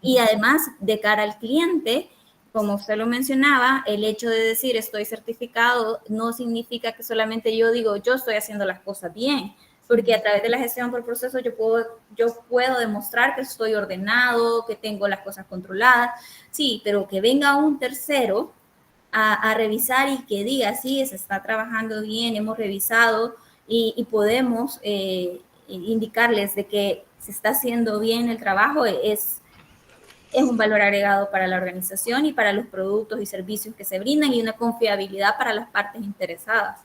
Y además, de cara al cliente, como usted lo mencionaba, el hecho de decir estoy certificado no significa que solamente yo digo yo estoy haciendo las cosas bien, porque a través de la gestión por proceso yo puedo demostrar que estoy ordenado, que tengo las cosas controladas, sí, pero que venga un tercero a revisar y que diga, sí, se está trabajando bien, hemos revisado y podemos indicarles de que se está haciendo bien el trabajo, es un valor agregado para la organización y para los productos y servicios que se brindan y una confiabilidad para las partes interesadas.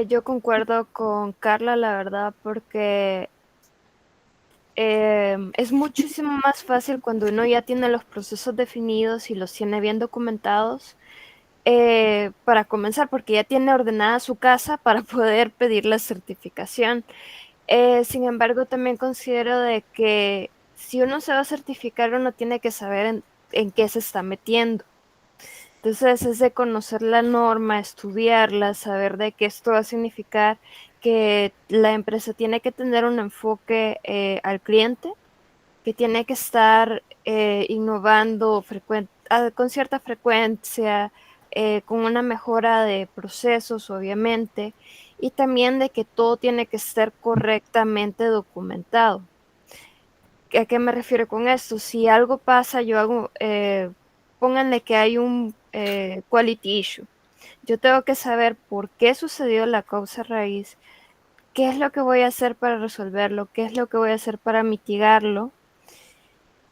Yo concuerdo con Carla, la verdad, porque es muchísimo más fácil cuando uno ya tiene los procesos definidos y los tiene bien documentados, para comenzar, porque ya tiene ordenada su casa para poder pedir la certificación. Sin embargo, también considero de que si uno se va a certificar, uno tiene que saber en qué se está metiendo. Entonces es de conocer la norma, estudiarla, saber de qué esto va a significar, que la empresa tiene que tener un enfoque al cliente, que tiene que estar innovando con cierta frecuencia, con una mejora de procesos, obviamente, y también de que todo tiene que estar correctamente documentado. ¿A qué me refiero con esto? Si algo pasa, pónganle que hay un quality issue. Yo tengo que saber por qué sucedió la causa raíz, qué es lo que voy a hacer para resolverlo, qué es lo que voy a hacer para mitigarlo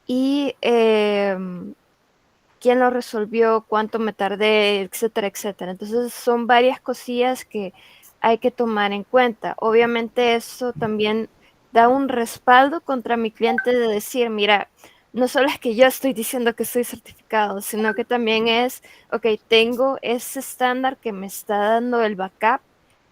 y quién lo resolvió, cuánto me tardé, etcétera, etcétera. Entonces son varias cosillas que hay que tomar en cuenta. Obviamente eso también da un respaldo contra mi cliente de decir, mira, no solo es que yo estoy diciendo que estoy certificado, sino que también es, ok, tengo ese estándar que me está dando el backup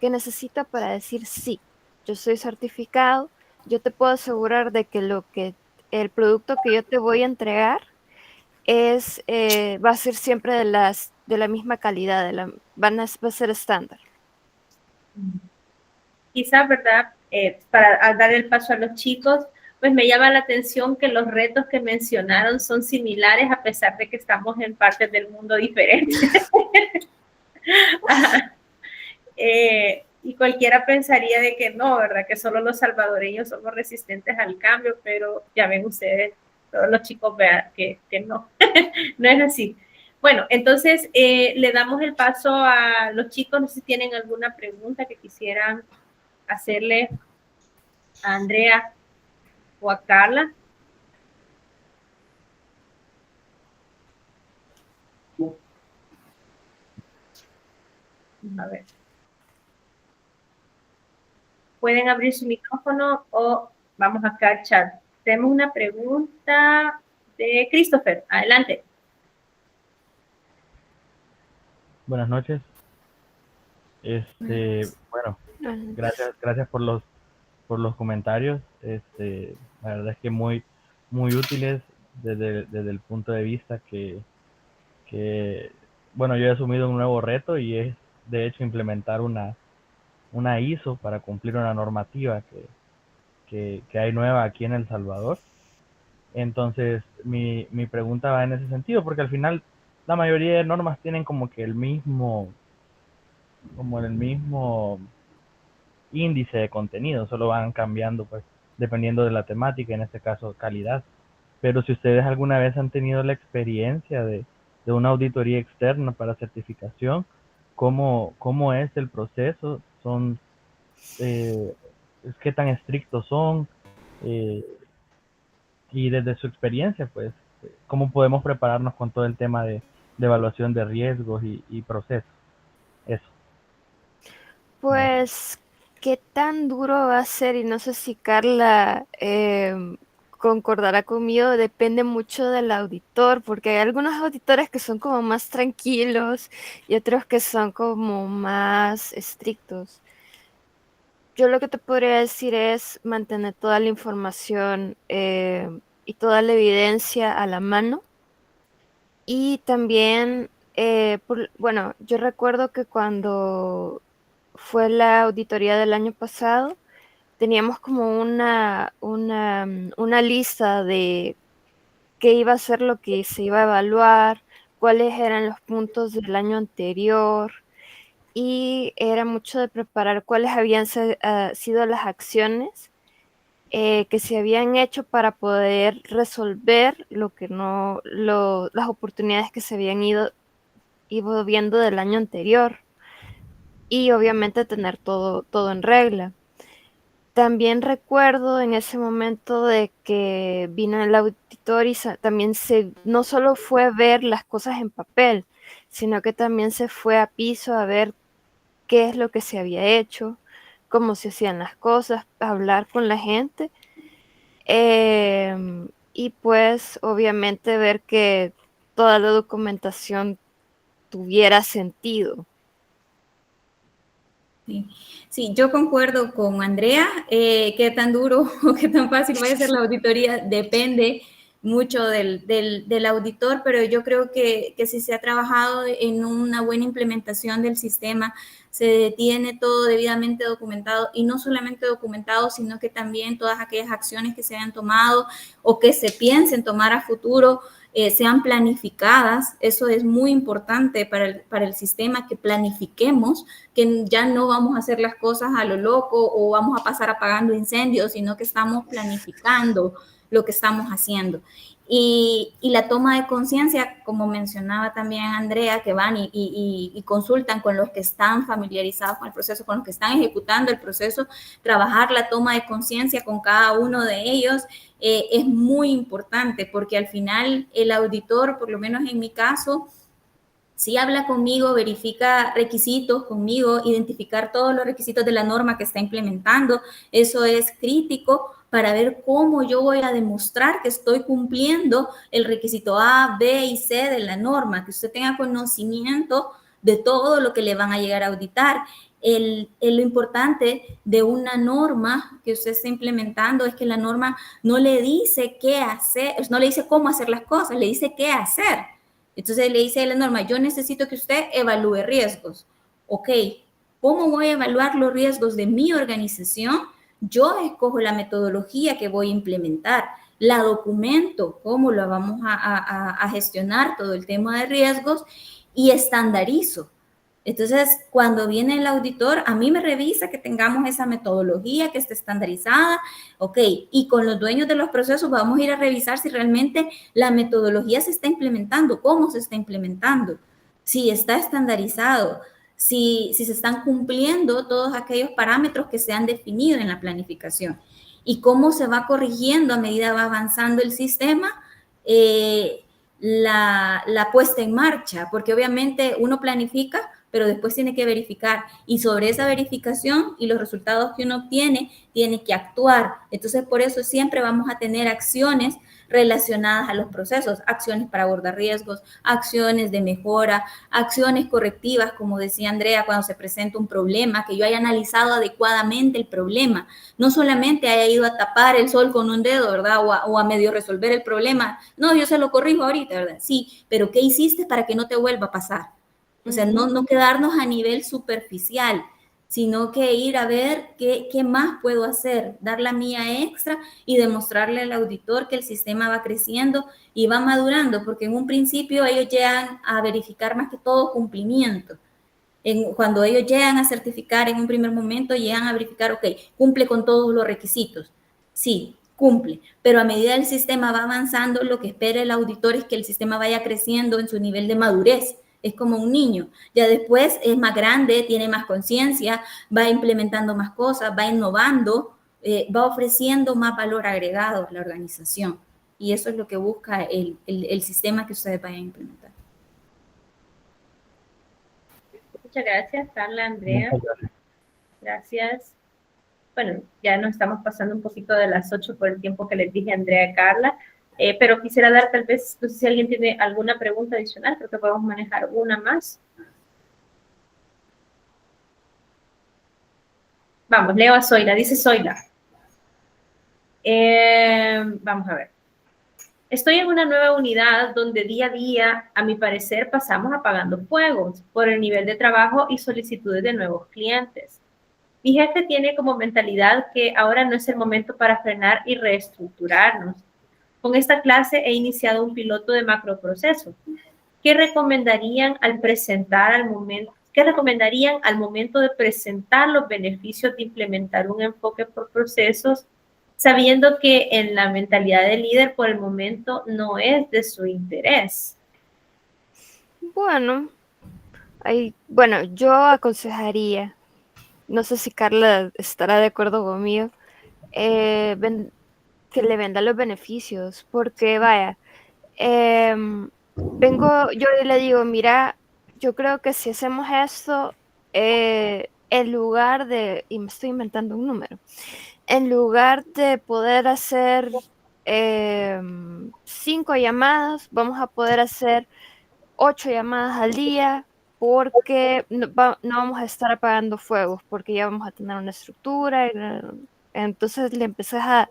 que necesito para decir sí, yo soy certificado, yo te puedo asegurar de que el producto que yo te voy a entregar va a ser siempre de la misma calidad, va a ser estándar. Quizás, ¿verdad? Para dar el paso a los chicos, pues me llama la atención que los retos que mencionaron son similares a pesar de que estamos en partes del mundo diferentes. Y cualquiera pensaría de que no, ¿verdad? Que solo los salvadoreños somos resistentes al cambio, pero ya ven ustedes, todos los chicos vean que no, no es así. Bueno, entonces le damos el paso a los chicos, no sé si tienen alguna pregunta que quisieran hacerle a Andrea o a Carla. A ver. Pueden abrir su micrófono o vamos acá al chat. Tenemos una pregunta de Christopher. Adelante. Buenas noches. Bueno, gracias por los comentarios. La verdad es que muy útiles desde el punto de vista que bueno, yo he asumido un nuevo reto y es de hecho implementar una ISO para cumplir una normativa que hay nueva aquí en El Salvador. Entonces, mi pregunta va en ese sentido, porque al final la mayoría de normas tienen como que el mismo índice de contenido, solo van cambiando pues dependiendo de la temática, en este caso calidad. Pero si ustedes alguna vez han tenido la experiencia de una auditoría externa para certificación, ¿cómo es el proceso? ¿Qué tan estrictos son? Y desde su experiencia, pues, ¿cómo podemos prepararnos con todo el tema de evaluación de riesgos y procesos? Eso. Pues, ¿qué tan duro va a ser? Y no sé si Carla concordará conmigo, depende mucho del auditor, porque hay algunos auditores que son como más tranquilos y otros que son como más estrictos. Yo lo que te podría decir es mantener toda la información y toda la evidencia a la mano. Y también, bueno, yo recuerdo que cuando fue la auditoría del año pasado, teníamos como una lista de qué iba a ser lo que se iba a evaluar, cuáles eran los puntos del año anterior, y era mucho de preparar cuáles habían sido las acciones que se habían hecho para poder resolver lo que no, las oportunidades que se habían ido viendo del año anterior, y obviamente tener todo en regla. También recuerdo en ese momento de que vino el auditor y también no solo fue ver las cosas en papel, sino que también se fue a piso a ver qué es lo que se había hecho, cómo se hacían las cosas, hablar con la gente, y pues obviamente ver que toda la documentación tuviera sentido. Sí, yo concuerdo con Andrea. Qué tan duro o qué tan fácil vaya a ser la auditoría depende mucho del auditor, pero yo creo que si se ha trabajado en una buena implementación del sistema, se tiene todo debidamente documentado, y no solamente documentado, sino que también todas aquellas acciones que se hayan tomado o que se piensen tomar a futuro sean planificadas. Eso es muy importante para el sistema, que planifiquemos, que ya no vamos a hacer las cosas a lo loco o vamos a pasar apagando incendios, sino que estamos planificando lo que estamos haciendo. Y la toma de conciencia, como mencionaba también Andrea, que van y consultan con los que están familiarizados con el proceso, con los que están ejecutando el proceso, trabajar la toma de conciencia con cada uno de ellos es muy importante, porque al final el auditor, por lo menos en mi caso, si habla conmigo, verifica requisitos conmigo, identificar todos los requisitos de la norma que está implementando. Eso es crítico para ver cómo yo voy a demostrar que estoy cumpliendo el requisito A, B y C de la norma, que usted tenga conocimiento de todo lo que le van a llegar a auditar. Lo importante de una norma que usted está implementando es que la norma no le dice qué hacer, no le dice cómo hacer las cosas, le dice qué hacer. Entonces le dice a la norma, yo necesito que usted evalúe riesgos. Ok, ¿cómo voy a evaluar los riesgos de mi organización? Yo escojo la metodología que voy a implementar, la documento, cómo lo vamos a gestionar todo el tema de riesgos, y estandarizo. Entonces, cuando viene el auditor, a mí me revisa que tengamos esa metodología que esté estandarizada, ok, y con los dueños de los procesos vamos a ir a revisar si realmente la metodología se está implementando, cómo se está implementando, si está estandarizado, si se están cumpliendo todos aquellos parámetros que se han definido en la planificación, y cómo se va corrigiendo a medida va avanzando el sistema, la puesta en marcha, porque obviamente uno planifica, pero después tiene que verificar, y sobre esa verificación y los resultados que uno obtiene, tiene que actuar. Entonces, por eso siempre vamos a tener acciones relacionadas a los procesos, acciones para abordar riesgos, acciones de mejora, acciones correctivas, como decía Andrea, cuando se presenta un problema, que yo haya analizado adecuadamente el problema, no solamente haya ido a tapar el sol con un dedo, ¿verdad? O a medio resolver el problema. No, yo se lo corrijo ahorita, ¿verdad? Sí, pero ¿qué hiciste para que no te vuelva a pasar? O sea, no quedarnos a nivel superficial, sino que ir a ver qué más puedo hacer, dar la mía extra y demostrarle al auditor que el sistema va creciendo y va madurando, porque en un principio ellos llegan a verificar más que todo cumplimiento. Cuando ellos llegan a certificar en un primer momento, llegan a verificar, ok, cumple con todos los requisitos. Sí, cumple, pero a medida el sistema va avanzando, lo que espera el auditor es que el sistema vaya creciendo en su nivel de madurez. Es como un niño, ya después es más grande, tiene más conciencia, va implementando más cosas, va innovando, va ofreciendo más valor agregado a la organización. y eso es lo que busca el sistema que ustedes vayan a implementar. Muchas gracias, Carla, Andrea. Muchas gracias. Gracias. Bueno, ya nos estamos pasando un poquito de las 8 por el tiempo que les dije a Andrea y Carla, pero quisiera dar tal vez, no sé si alguien tiene alguna pregunta adicional, creo que podemos manejar una más. Vamos, leo a Zoila, dice Zoila. Vamos a ver. Estoy en una nueva unidad donde día a día, a mi parecer, pasamos apagando fuegos por el nivel de trabajo y solicitudes de nuevos clientes. Mi jefe tiene como mentalidad que ahora no es el momento para frenar y reestructurarnos. Con esta clase he iniciado un piloto de macroproceso. ¿Qué recomendarían al momento de presentar los beneficios de implementar un enfoque por procesos, sabiendo que en la mentalidad del líder por el momento no es de su interés? Bueno, yo aconsejaría, no sé si Carla estará de acuerdo conmigo, que le venda los beneficios, porque vaya, yo le digo, mira, yo creo que si hacemos esto, en lugar de, y me estoy inventando un número, en lugar de poder hacer 5 llamadas, vamos a poder hacer 8 llamadas al día, porque no vamos a estar apagando fuegos, porque ya vamos a tener una estructura. Entonces le empezás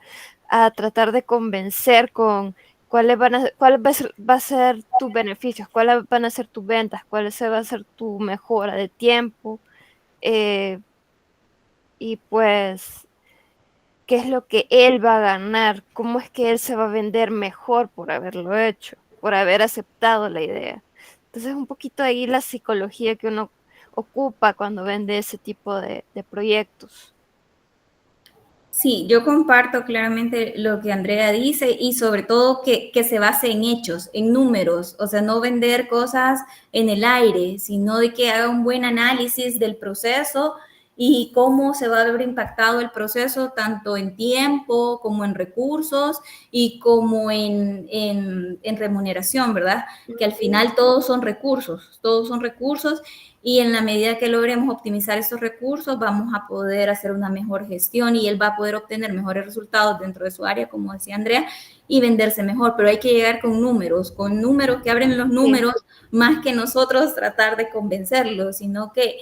a tratar de convencer con cuál va a ser tus beneficios, cuáles van a ser tus ventas, cuál va a ser tu mejora de tiempo, y pues qué es lo que él va a ganar, cómo es que él se va a vender mejor por haberlo hecho, por haber aceptado la idea. Entonces un poquito ahí la psicología que uno ocupa cuando vende ese tipo de proyectos. Sí, yo comparto claramente lo que Andrea dice y sobre todo que se base en hechos, en números, o sea, no vender cosas en el aire, sino de que haga un buen análisis del proceso y cómo se va a ver impactado el proceso, tanto en tiempo como en recursos y como en remuneración, ¿verdad? Que al final todos son recursos y en la medida que logremos optimizar esos recursos vamos a poder hacer una mejor gestión y él va a poder obtener mejores resultados dentro de su área, como decía Andrea, y venderse mejor, pero hay que llegar con números que abren los números, más que nosotros tratar de convencerlos, sino que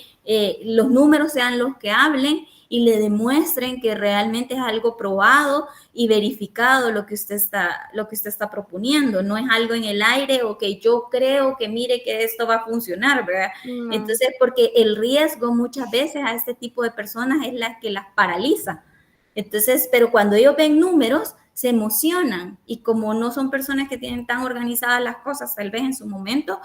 los números sean los que hablen y le demuestren que realmente es algo probado y verificado lo que usted está proponiendo, no es algo en el aire o que yo creo que mire que esto va a funcionar, ¿verdad? No. Entonces, porque el riesgo muchas veces a este tipo de personas es la que las paraliza. Entonces, pero cuando ellos ven números, se emocionan y como no son personas que tienen tan organizadas las cosas, tal vez en su momento,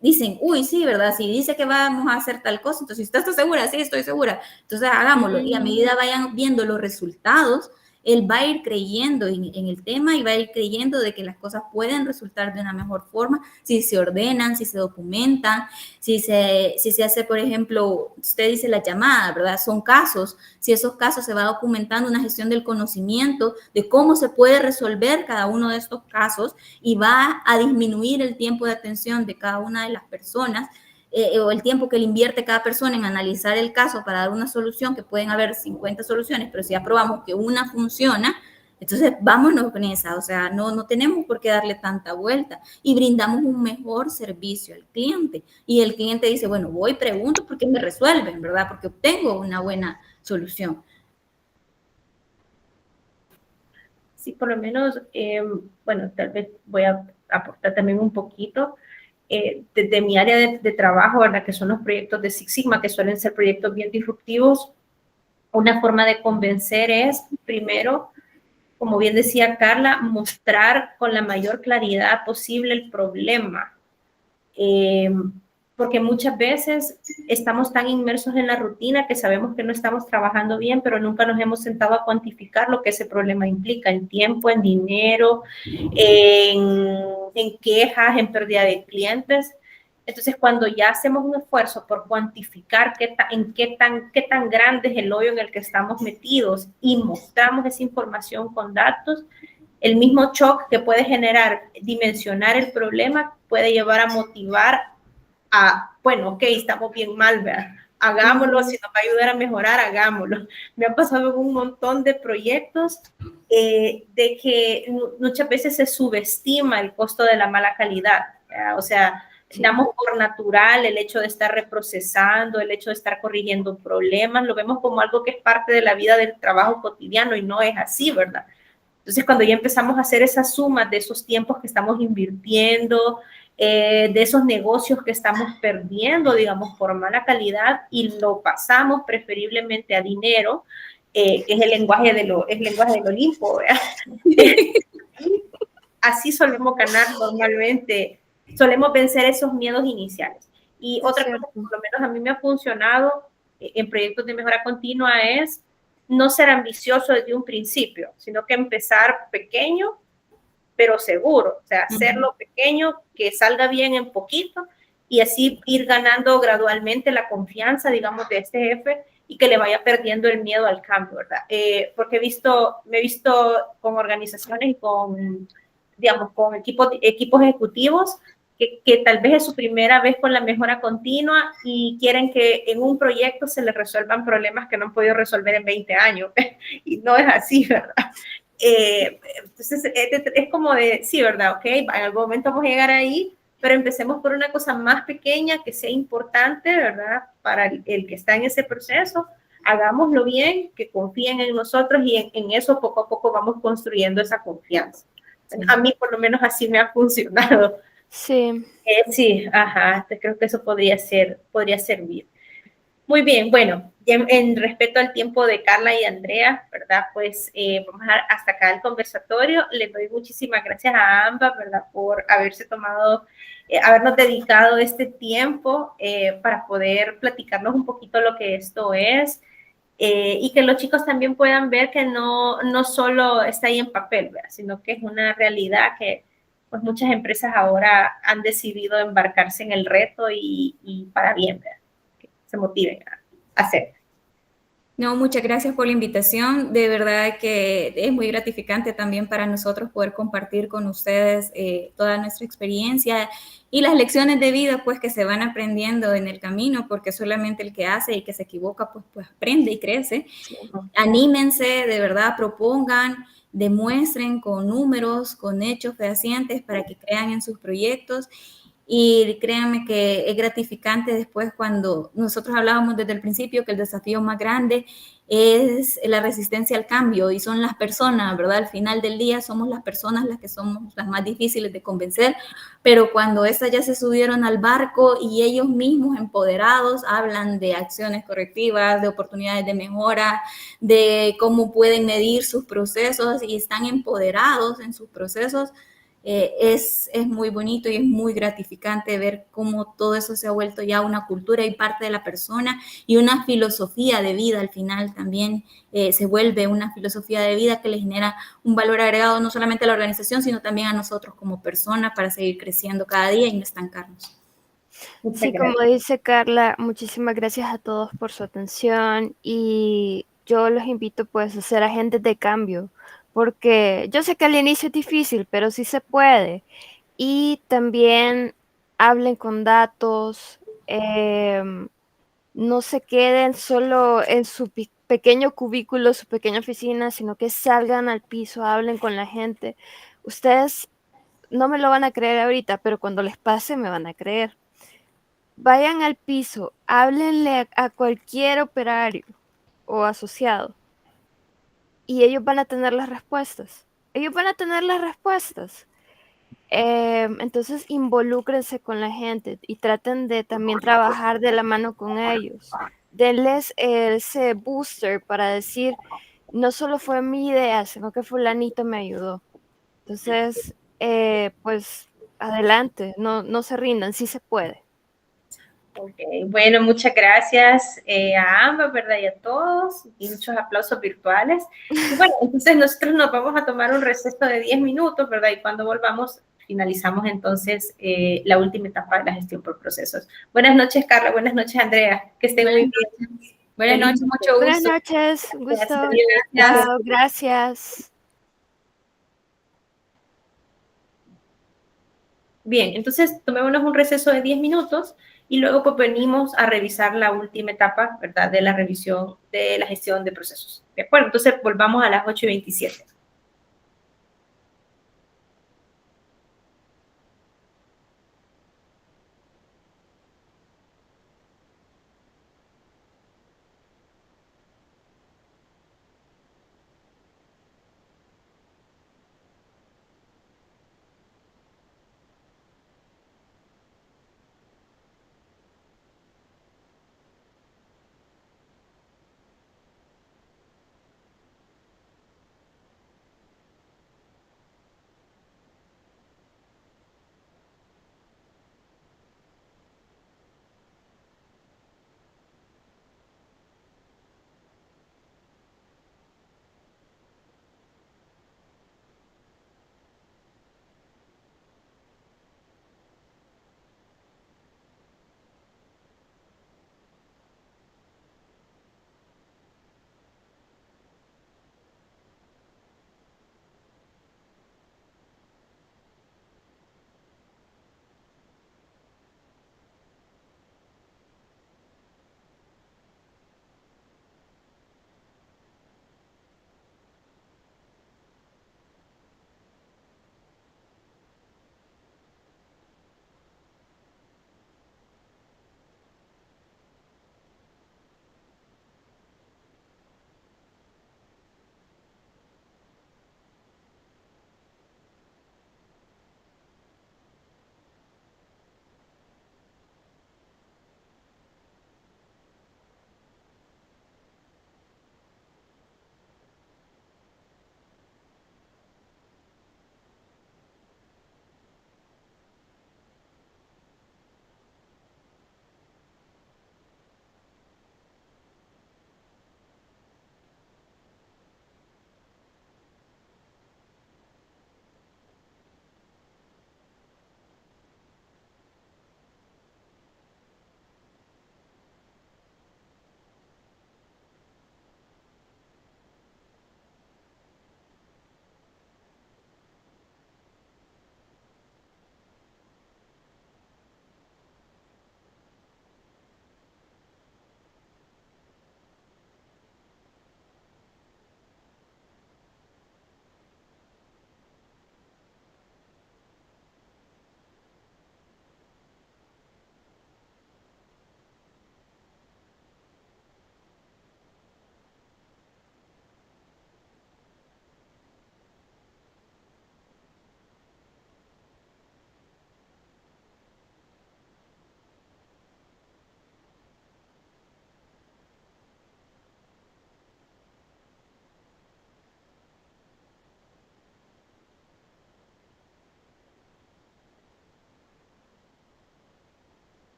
dicen, uy, sí, ¿verdad? Si dice que vamos a hacer tal cosa, entonces, ¿estás segura? Sí, estoy segura. Entonces, hagámoslo. Y a medida vayan viendo los resultados, él va a ir creyendo en el tema y va a ir creyendo de que las cosas pueden resultar de una mejor forma si se ordenan, si se documentan, si se hace, por ejemplo, usted dice la llamada, ¿verdad? Son casos, si esos casos se va documentando una gestión del conocimiento de cómo se puede resolver cada uno de estos casos y va a disminuir el tiempo de atención de cada una de las personas, o el tiempo que le invierte cada persona en analizar el caso para dar una solución, que pueden haber 50 soluciones, pero si aprobamos que una funciona, entonces vámonos con esa, o sea, no tenemos por qué darle tanta vuelta y brindamos un mejor servicio al cliente. Y el cliente dice, bueno, voy, pregunto porque me resuelven, ¿verdad? Porque obtengo una buena solución. Sí, por lo menos, bueno, tal vez voy a aportar también un poquito. Desde mi área de trabajo, ¿verdad? Que son los proyectos de Six Sigma, que suelen ser proyectos bien disruptivos, una forma de convencer es, primero, como bien decía Carla, mostrar con la mayor claridad posible el problema. Porque muchas veces estamos tan inmersos en la rutina que sabemos que no estamos trabajando bien, pero nunca nos hemos sentado a cuantificar lo que ese problema implica en tiempo, en dinero, en quejas, en pérdida de clientes. Entonces, cuando ya hacemos un esfuerzo por cuantificar qué tan grande es el hoyo en el que estamos metidos y mostramos esa información con datos, el mismo shock que puede generar dimensionar el problema puede llevar a motivar a, bueno, ok, estamos bien mal, ¿verdad? Hagámoslo, si nos va a ayudar a mejorar, hagámoslo. Me ha pasado en un montón de proyectos de que muchas veces se subestima el costo de la mala calidad, ¿verdad? O sea, sí, damos por natural el hecho de estar reprocesando, el hecho de estar corrigiendo problemas, lo vemos como algo que es parte de la vida del trabajo cotidiano y no es así, ¿verdad? Entonces, cuando ya empezamos a hacer esas sumas de esos tiempos que estamos invirtiendo, de esos negocios que estamos perdiendo, digamos, por mala calidad, y lo pasamos preferiblemente a dinero, que es el lenguaje del Olimpo, ¿verdad? Así solemos ganar normalmente, solemos vencer esos miedos iniciales. Y otra cosa que por lo menos a mí me ha funcionado en proyectos de mejora continua es no ser ambicioso desde un principio, sino que empezar pequeño, pero seguro. O sea, hacerlo pequeño, que salga bien en poquito, y así ir ganando gradualmente la confianza, digamos, de este jefe, y que le vaya perdiendo el miedo al cambio, ¿verdad? Porque me he visto con organizaciones y con, digamos, con equipos ejecutivos que tal vez es su primera vez con la mejora continua y quieren que en un proyecto se les resuelvan problemas que no han podido resolver en 20 años. Y no es así, ¿verdad? Entonces es como de, sí, ¿verdad? Ok, en algún momento vamos a llegar ahí, pero empecemos por una cosa más pequeña que sea importante, ¿verdad? Para el que está en ese proceso, hagámoslo bien, que confíen en nosotros y en eso poco a poco vamos construyendo esa confianza. Sí. A mí por lo menos así me ha funcionado. Sí. Sí, ajá, creo que eso podría servir. Muy bien, bueno, en respecto al tiempo de Carla y Andrea, ¿verdad? Pues vamos a dejar hasta acá el conversatorio. Les doy muchísimas gracias a ambas, ¿verdad? Por habernos dedicado este tiempo para poder platicarnos un poquito lo que esto es y que los chicos también puedan ver que no solo está ahí en papel, ¿verdad? Sino que es una realidad que pues muchas empresas ahora han decidido embarcarse en el reto y para bien, ¿verdad? Se motiven a hacer. No, muchas gracias por la invitación. De verdad que es muy gratificante también para nosotros poder compartir con ustedes toda nuestra experiencia y las lecciones de vida pues que se van aprendiendo en el camino, porque solamente el que hace y que se equivoca pues aprende y crece. Anímense, de verdad, propongan, demuestren con números, con hechos fehacientes para que crean en sus proyectos. Y créanme que es gratificante después cuando nosotros hablábamos desde el principio que el desafío más grande es la resistencia al cambio y son las personas, ¿verdad? Al final del día somos las personas las que somos las más difíciles de convencer, pero cuando estas ya se subieron al barco y ellos mismos empoderados hablan de acciones correctivas, de oportunidades de mejora, de cómo pueden medir sus procesos y están empoderados en sus procesos, es muy bonito y es muy gratificante ver cómo todo eso se ha vuelto ya una cultura y parte de la persona y una filosofía de vida al final también se vuelve una filosofía de vida que le genera un valor agregado no solamente a la organización, sino también a nosotros como personas para seguir creciendo cada día y no estancarnos. Sí, como dice Carla, muchísimas gracias a todos por su atención y yo los invito pues a ser agentes de cambio, porque yo sé que al inicio es difícil, pero sí se puede. Y también hablen con datos, no se queden solo en su pequeño cubículo, su pequeña oficina, sino que salgan al piso, hablen con la gente. Ustedes no me lo van a creer ahorita, pero cuando les pase me van a creer. Vayan al piso, háblenle a cualquier operario o asociado y ellos van a tener las respuestas. Ellos van a tener las respuestas. Entonces involúcrense con la gente y traten de también trabajar de la mano con ellos. Denles ese booster para decir, no solo fue mi idea, sino que fulanito me ayudó. Entonces, pues adelante, no se rindan, sí se puede. Okay. Bueno, muchas gracias a ambas, ¿verdad? Y a todos, y muchos aplausos virtuales. Y bueno, entonces nosotros nos vamos a tomar un receso de 10 minutos, ¿verdad? Y cuando volvamos, finalizamos entonces la última etapa de la gestión por procesos. Buenas noches, Carla. Buenas noches, Andrea. Que estén muy bien. Buenas noches, mucho gusto. Buenas noches, un gusto. Gracias. Gracias. Bien, entonces tomémonos un receso de 10 minutos y luego pues venimos a revisar la última etapa, ¿verdad? De la revisión de la gestión de procesos. ¿De acuerdo? Entonces volvamos a las 8:27.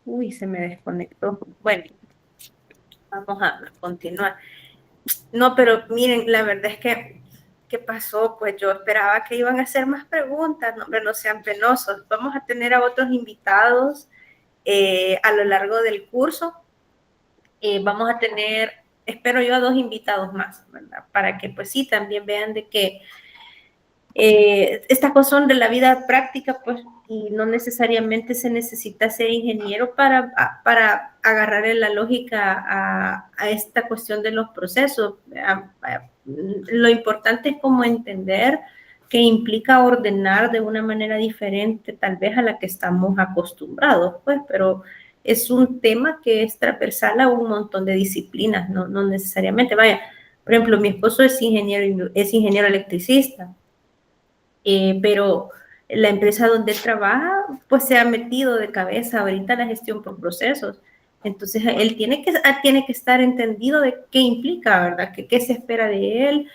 Uy, se me desconectó. Bueno, vamos a continuar. No, pero miren, la verdad es que, ¿qué pasó? Pues yo esperaba que iban a hacer más preguntas. No, hombre, no sean penosos. Vamos a tener a otros invitados a lo largo del curso. Vamos a tener, espero yo, a 2 invitados más, ¿verdad? Para que pues sí, también vean de que estas cosas son de la vida práctica, pues, y no necesariamente se necesita ser ingeniero para agarrarle la lógica a esta cuestión de los procesos. Lo importante es como entender que implica ordenar de una manera diferente, tal vez a la que estamos acostumbrados, pues, pero es un tema que es transversal a un montón de disciplinas, no necesariamente. Vaya, por ejemplo, mi esposo es ingeniero electricista, pero la empresa donde él trabaja, pues se ha metido de cabeza ahorita la gestión por procesos. Entonces, él tiene que estar entendido de qué implica, ¿verdad? ¿Qué se espera de él?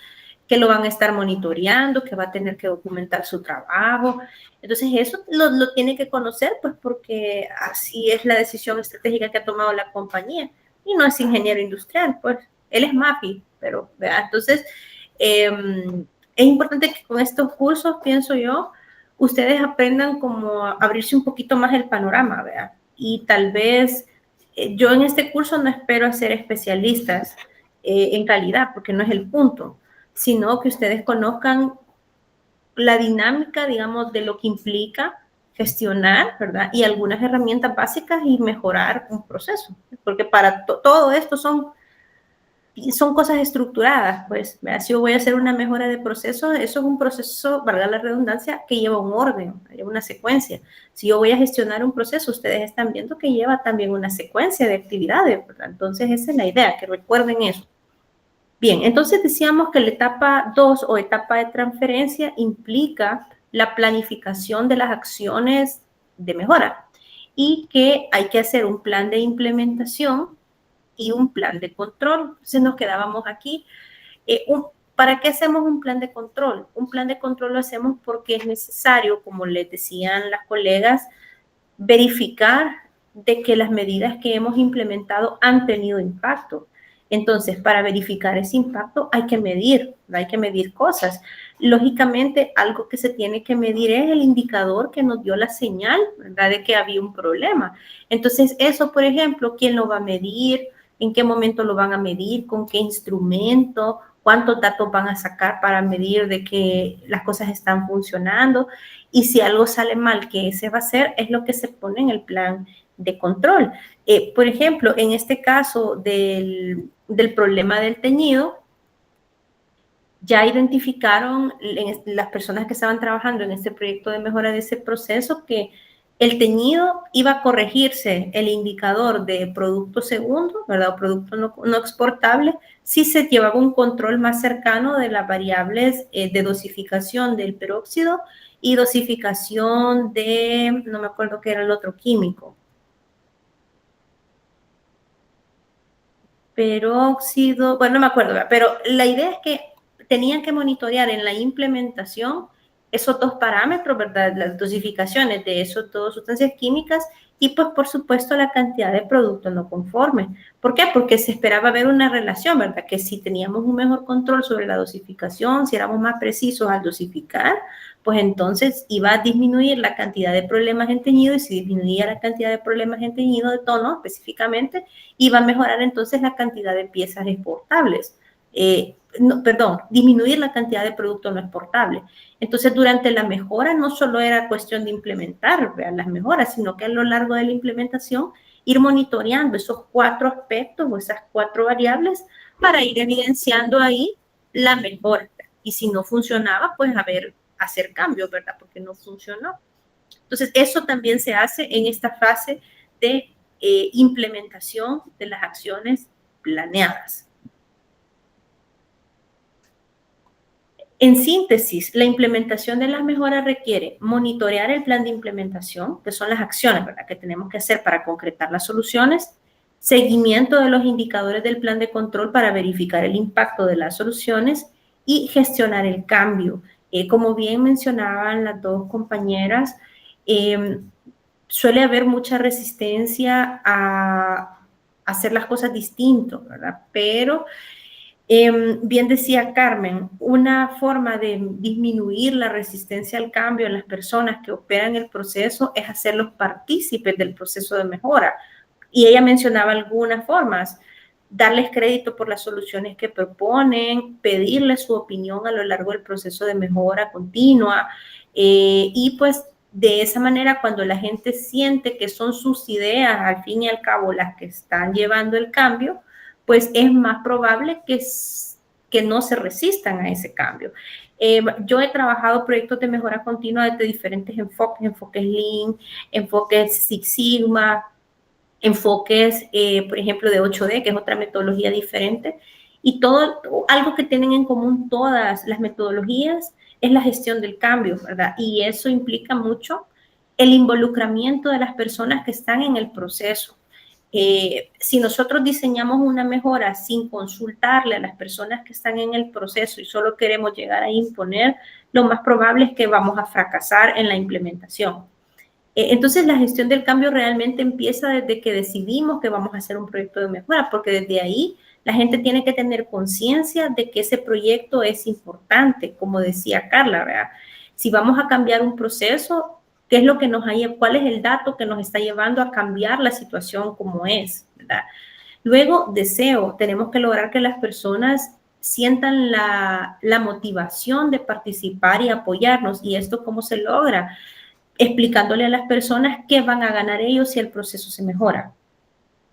Que lo van a estar monitoreando, que va a tener que documentar su trabajo. Entonces, eso lo tiene que conocer, pues porque así es la decisión estratégica que ha tomado la compañía. Y no es ingeniero industrial, pues él es MAPI, pero, ¿verdad? Entonces, es importante que con estos cursos, pienso yo, ustedes aprendan como a abrirse un poquito más el panorama, ¿verdad? Y tal vez yo en este curso no espero hacer especialistas en calidad, porque no es el punto, sino que ustedes conozcan la dinámica, digamos, de lo que implica gestionar, ¿verdad? Y algunas herramientas básicas y mejorar un proceso, porque para todo esto son cosas estructuradas, pues, ¿verdad? Si yo voy a hacer una mejora de proceso, eso es un proceso, valga la redundancia, que lleva un orden, lleva una secuencia. Si yo voy a gestionar un proceso, ustedes están viendo que lleva también una secuencia de actividades, ¿verdad? Entonces, esa es la idea, que recuerden eso. Bien, entonces decíamos que la etapa 2 o etapa de transferencia implica la planificación de las acciones de mejora y que hay que hacer un plan de implementación y un plan de control. Entonces nos quedábamos aquí. ¿Para qué hacemos un plan de control? Un plan de control lo hacemos porque es necesario, como les decían las colegas, verificar de que las medidas que hemos implementado han tenido impacto. Entonces, para verificar ese impacto hay que medir cosas. Lógicamente, algo que se tiene que medir es el indicador que nos dio la señal, ¿verdad?, de que había un problema. Entonces, eso, por ejemplo, ¿quién lo va a medir? ¿En qué momento lo van a medir? ¿Con qué instrumento? ¿Cuántos datos van a sacar para medir de que las cosas están funcionando? Y si algo sale mal, que ese va a ser, es lo que se pone en el plan de control. Por ejemplo, en este caso del problema del teñido, ya identificaron las personas que estaban trabajando en este proyecto de mejora de ese proceso que el teñido iba a corregirse el indicador de producto segundo, ¿verdad? O producto no exportable, si se llevaba un control más cercano de las variables de dosificación del peróxido y dosificación de, no me acuerdo qué era el otro químico. Peróxido, bueno, no me acuerdo, pero la idea es que tenían que monitorear en la implementación esos 2 parámetros, ¿verdad? Las dosificaciones de esas 2 sustancias químicas y, pues, por supuesto, la cantidad de producto no conforme. ¿Por qué? Porque se esperaba ver una relación, ¿verdad? Que si teníamos un mejor control sobre la dosificación, si éramos más precisos al dosificar, pues entonces iba a disminuir la cantidad de problemas en teñido y si disminuía la cantidad de problemas en teñido de tono específicamente, iba a mejorar entonces la cantidad de piezas exportables. Disminuir la cantidad de producto no exportable. Entonces, durante la mejora no solo era cuestión de implementar las mejoras, sino que a lo largo de la implementación ir monitoreando esos 4 aspectos o esas 4 variables para ir evidenciando ahí la mejora. Y si no funcionaba, pues hacer cambios, ¿verdad? Porque no funcionó. Entonces, eso también se hace en esta fase de implementación de las acciones planeadas. En síntesis, la implementación de las mejoras requiere monitorear el plan de implementación, que son las acciones, ¿verdad?, que tenemos que hacer para concretar las soluciones, seguimiento de los indicadores del plan de control para verificar el impacto de las soluciones y gestionar el cambio. Como bien mencionaban las 2 compañeras, suele haber mucha resistencia a hacer las cosas distinto, ¿verdad? Pero bien decía Carmen, una forma de disminuir la resistencia al cambio en las personas que operan el proceso es hacerlos partícipes del proceso de mejora. Y ella mencionaba algunas formas: darles crédito por las soluciones que proponen, pedirles su opinión a lo largo del proceso de mejora continua, y pues de esa manera, cuando la gente siente que son sus ideas al fin y al cabo las que están llevando el cambio, pues es más probable que no se resistan a ese cambio. Yo he trabajado proyectos de mejora continua desde diferentes enfoques: enfoques Lean, enfoques Six Sigma, enfoques, por ejemplo, de 8D, que es otra metodología diferente. Y algo que tienen en común todas las metodologías es la gestión del cambio, ¿verdad? Y eso implica mucho el involucramiento de las personas que están en el proceso. Si nosotros diseñamos una mejora sin consultarle a las personas que están en el proceso y solo queremos llegar a imponer, lo más probable es que vamos a fracasar en la implementación. Entonces, la gestión del cambio realmente empieza desde que decidimos que vamos a hacer un proyecto de mejora, porque desde ahí la gente tiene que tener conciencia de que ese proyecto es importante, como decía Carla, ¿verdad? Si vamos a cambiar un proceso, ¿qué es lo que cuál es el dato que nos está llevando a cambiar la situación como es, ¿verdad? Luego, tenemos que lograr que las personas sientan la motivación de participar y apoyarnos. ¿Y esto cómo se logra? Explicándole a las personas qué van a ganar ellos si el proceso se mejora.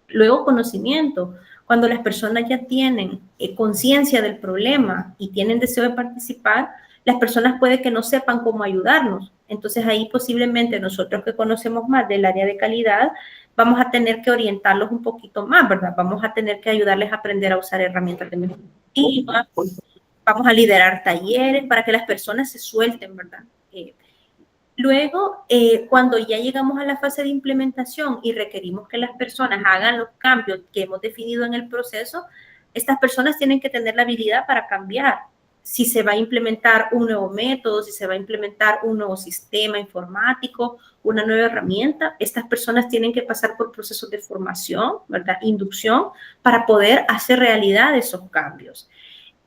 Luego, conocimiento. Cuando las personas ya tienen conciencia del problema y tienen deseo de participar, las personas puede que no sepan cómo ayudarnos. Entonces, ahí posiblemente nosotros que conocemos más del área de calidad, vamos a tener que orientarlos un poquito más, ¿verdad? Vamos a tener que ayudarles a aprender a usar herramientas de mejora continua. Vamos a liderar talleres para que las personas se suelten, ¿verdad? Luego, cuando ya llegamos a la fase de implementación y requerimos que las personas hagan los cambios que hemos definido en el proceso, estas personas tienen que tener la habilidad para cambiar. Si se va a implementar un nuevo método, si se va a implementar un nuevo sistema informático, una nueva herramienta, estas personas tienen que pasar por procesos de formación, ¿verdad? Inducción, para poder hacer realidad esos cambios.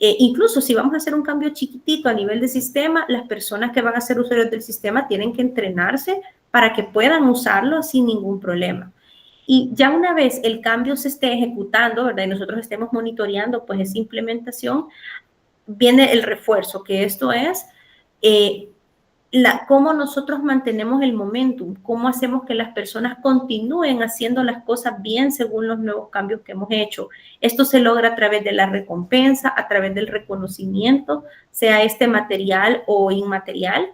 Incluso si vamos a hacer un cambio chiquitito a nivel de sistema, las personas que van a ser usuarios del sistema tienen que entrenarse para que puedan usarlo sin ningún problema. Y ya una vez el cambio se esté ejecutando, ¿verdad? Y nosotros estemos monitoreando pues esa implementación, viene el refuerzo, que esto es cómo nosotros mantenemos el momentum, cómo hacemos que las personas continúen haciendo las cosas bien según los nuevos cambios que hemos hecho. Esto se logra a través de la recompensa, a través del reconocimiento, sea este material o inmaterial,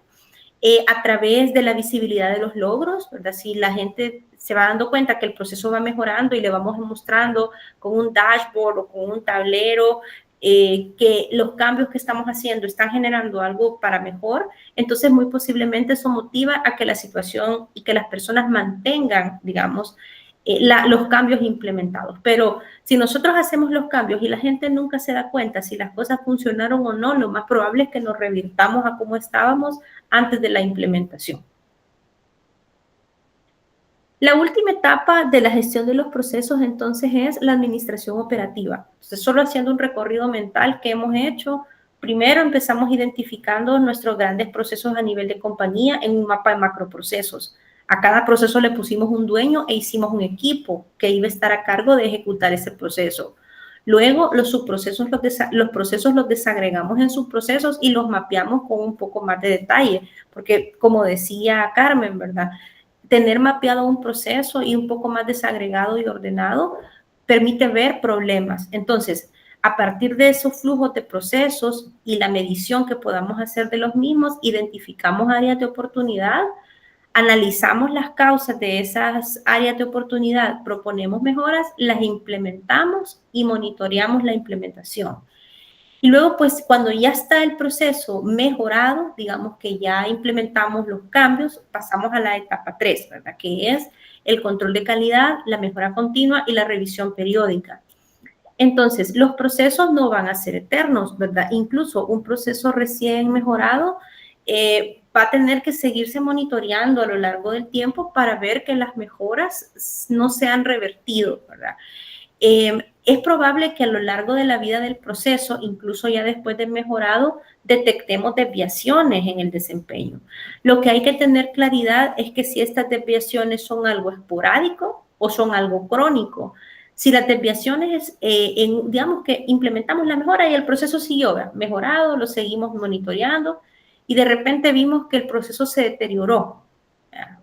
a través de la visibilidad de los logros, ¿verdad? Si la gente se va dando cuenta que el proceso va mejorando y le vamos mostrando con un dashboard o con un tablero que los cambios que estamos haciendo están generando algo para mejor, entonces muy posiblemente eso motiva a que la situación y que las personas mantengan, digamos, los cambios implementados. Pero si nosotros hacemos los cambios y la gente nunca se da cuenta si las cosas funcionaron o no, lo más probable es que nos revirtamos a como estábamos antes de la implementación. La última etapa de la gestión de los procesos, entonces, es la administración operativa. Entonces, solo haciendo un recorrido mental que hemos hecho, primero empezamos identificando nuestros grandes procesos a nivel de compañía en un mapa de macroprocesos. A cada proceso le pusimos un dueño e hicimos un equipo que iba a estar a cargo de ejecutar ese proceso. Luego, los subprocesos, los procesos los desagregamos en subprocesos y los mapeamos con un poco más de detalle, porque como decía Carmen, ¿verdad?, tener mapeado un proceso y un poco más desagregado y ordenado permite ver problemas. Entonces, a partir de esos flujos de procesos y la medición que podamos hacer de los mismos, identificamos áreas de oportunidad, analizamos las causas de esas áreas de oportunidad, proponemos mejoras, las implementamos y monitoreamos la implementación. Y luego, pues, cuando ya está el proceso mejorado, digamos que ya implementamos los cambios, pasamos a la etapa 3, ¿verdad? Que es el control de calidad, la mejora continua y la revisión periódica. Entonces, los procesos no van a ser eternos, ¿verdad? Incluso un proceso recién mejorado va a tener que seguirse monitoreando a lo largo del tiempo para ver que las mejoras no se han revertido, ¿verdad? Es probable que a lo largo de la vida del proceso, incluso ya después de mejorado, detectemos desviaciones en el desempeño. Lo que hay que tener claridad es que si estas desviaciones son algo esporádico o son algo crónico. Si las desviaciones, digamos que implementamos la mejora y el proceso siguió mejorado, lo seguimos monitoreando y de repente vimos que el proceso se deterioró.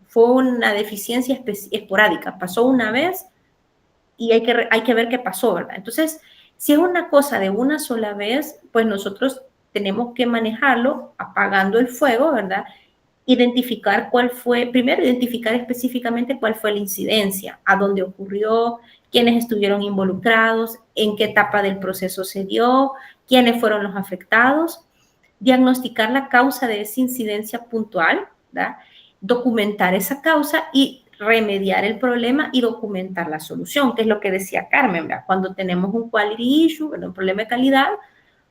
Fue una deficiencia esporádica, pasó una vez y hay que ver qué pasó, ¿verdad? Entonces, si es una cosa de una sola vez, pues nosotros tenemos que manejarlo apagando el fuego, ¿verdad? Identificar cuál fue, primero identificar específicamente cuál fue la incidencia, a dónde ocurrió, quiénes estuvieron involucrados, en qué etapa del proceso se dio, quiénes fueron los afectados, diagnosticar la causa de esa incidencia puntual, ¿verdad? Documentar esa causa y remediar el problema y documentar la solución, que es lo que decía Carmen, ¿verdad? Cuando tenemos un quality issue, ¿verdad? Un problema de calidad,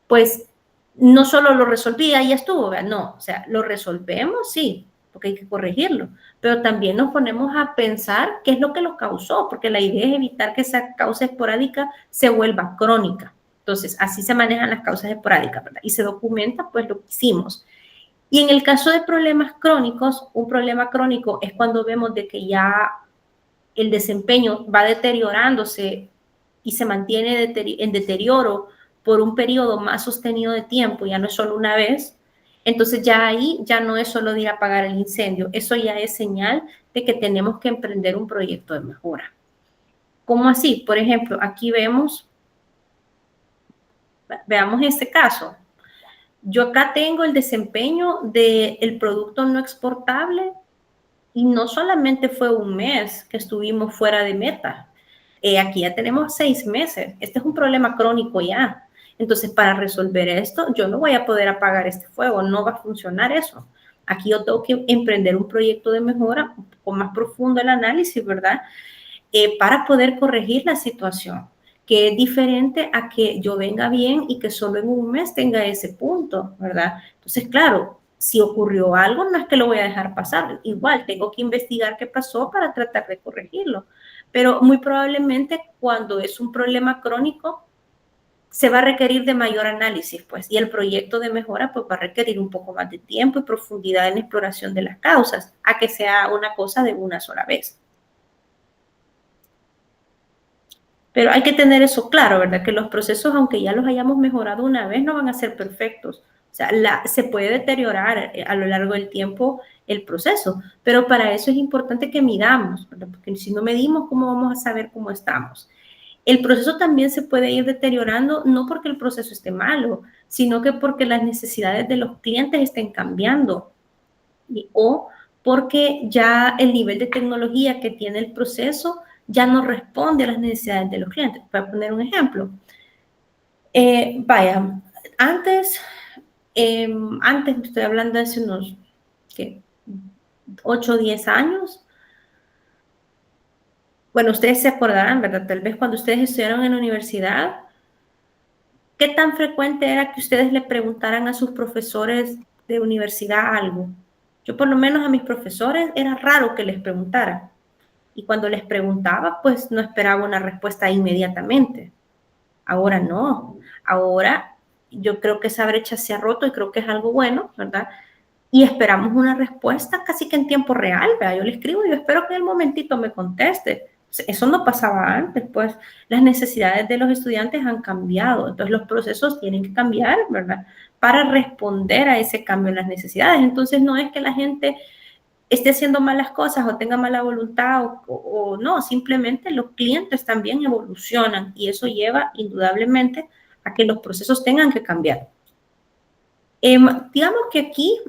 pues no solo lo resolví, ahí estuvo, ¿verdad? No, o sea, lo resolvemos, sí, porque hay que corregirlo, pero también nos ponemos a pensar qué es lo que lo causó, porque la idea es evitar que esa causa esporádica se vuelva crónica. Entonces, así se manejan las causas esporádicas, ¿verdad? Y se documenta, pues, lo que hicimos. Y en el caso de problemas crónicos, un problema crónico es cuando vemos de que ya el desempeño va deteriorándose y se mantiene en deterioro por un periodo más sostenido de tiempo, ya no es solo una vez, entonces ya ahí ya no es solo de ir a apagar el incendio, eso ya es señal de que tenemos que emprender un proyecto de mejora. ¿Cómo así? Por ejemplo, aquí veamos este caso. Yo acá tengo el desempeño del producto no exportable y no solamente fue un mes que estuvimos fuera de meta. Aquí ya tenemos 6 meses. Este es un problema crónico ya. Entonces, para resolver esto, yo no voy a poder apagar este fuego. No va a funcionar eso. Aquí yo tengo que emprender un proyecto de mejora, un poco más profundo el análisis, ¿verdad? Para poder corregir la situación, que es diferente a que yo venga bien y que solo en un mes tenga ese punto, ¿verdad? Entonces, claro, si ocurrió algo, no es que lo voy a dejar pasar. Igual, tengo que investigar qué pasó para tratar de corregirlo. Pero muy probablemente cuando es un problema crónico, se va a requerir de mayor análisis, pues, y el proyecto de mejora pues, va a requerir un poco más de tiempo y profundidad en la exploración de las causas, a que sea una cosa de una sola vez. Pero hay que tener eso claro, ¿verdad? Que los procesos, aunque ya los hayamos mejorado una vez, no van a ser perfectos. O sea, se puede deteriorar a lo largo del tiempo el proceso, pero para eso es importante que midamos, ¿verdad? Porque si no medimos, ¿cómo vamos a saber cómo estamos? El proceso también se puede ir deteriorando, no porque el proceso esté malo, sino que porque las necesidades de los clientes estén cambiando o porque ya el nivel de tecnología que tiene el proceso ya no responde a las necesidades de los clientes. Voy a poner un ejemplo. Vaya, antes estoy hablando de hace unos 8 o 10 años. Bueno, ustedes se acordarán, ¿verdad? Tal vez cuando ustedes estudiaron en la universidad, ¿qué tan frecuente era que ustedes le preguntaran a sus profesores de universidad algo? Yo por lo menos a mis profesores era raro que les preguntara. Y cuando les preguntaba, pues no esperaba una respuesta inmediatamente. Ahora no. Ahora yo creo que esa brecha se ha roto y creo que es algo bueno, ¿verdad? Y esperamos una respuesta casi que en tiempo real, ¿verdad? Yo le escribo y yo espero que en el momentito me conteste. Eso no pasaba antes, pues las necesidades de los estudiantes han cambiado, entonces los procesos tienen que cambiar, ¿verdad? Para responder a ese cambio en las necesidades. Entonces no es que la gente esté haciendo malas cosas o tenga mala voluntad o no, simplemente los clientes también evolucionan y eso lleva indudablemente a que los procesos tengan que cambiar. Digamos que aquí,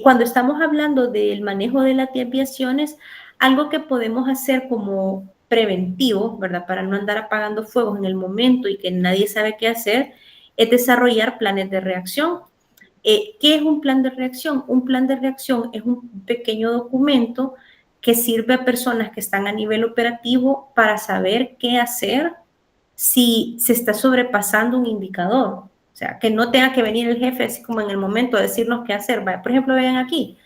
cuando estamos hablando del manejo de las desviaciones, algo que podemos hacer como preventivo, ¿verdad? Para no andar apagando fuegos en el momento y que nadie sabe qué hacer, es desarrollar planes de reacción. ¿Qué es un plan de reacción? Un plan de reacción es un pequeño documento que sirve a personas que están a nivel operativo para saber qué hacer si se está sobrepasando un indicador. O sea, que no tenga que venir el jefe así como en el momento a decirnos qué hacer. Por ejemplo, vean aquí,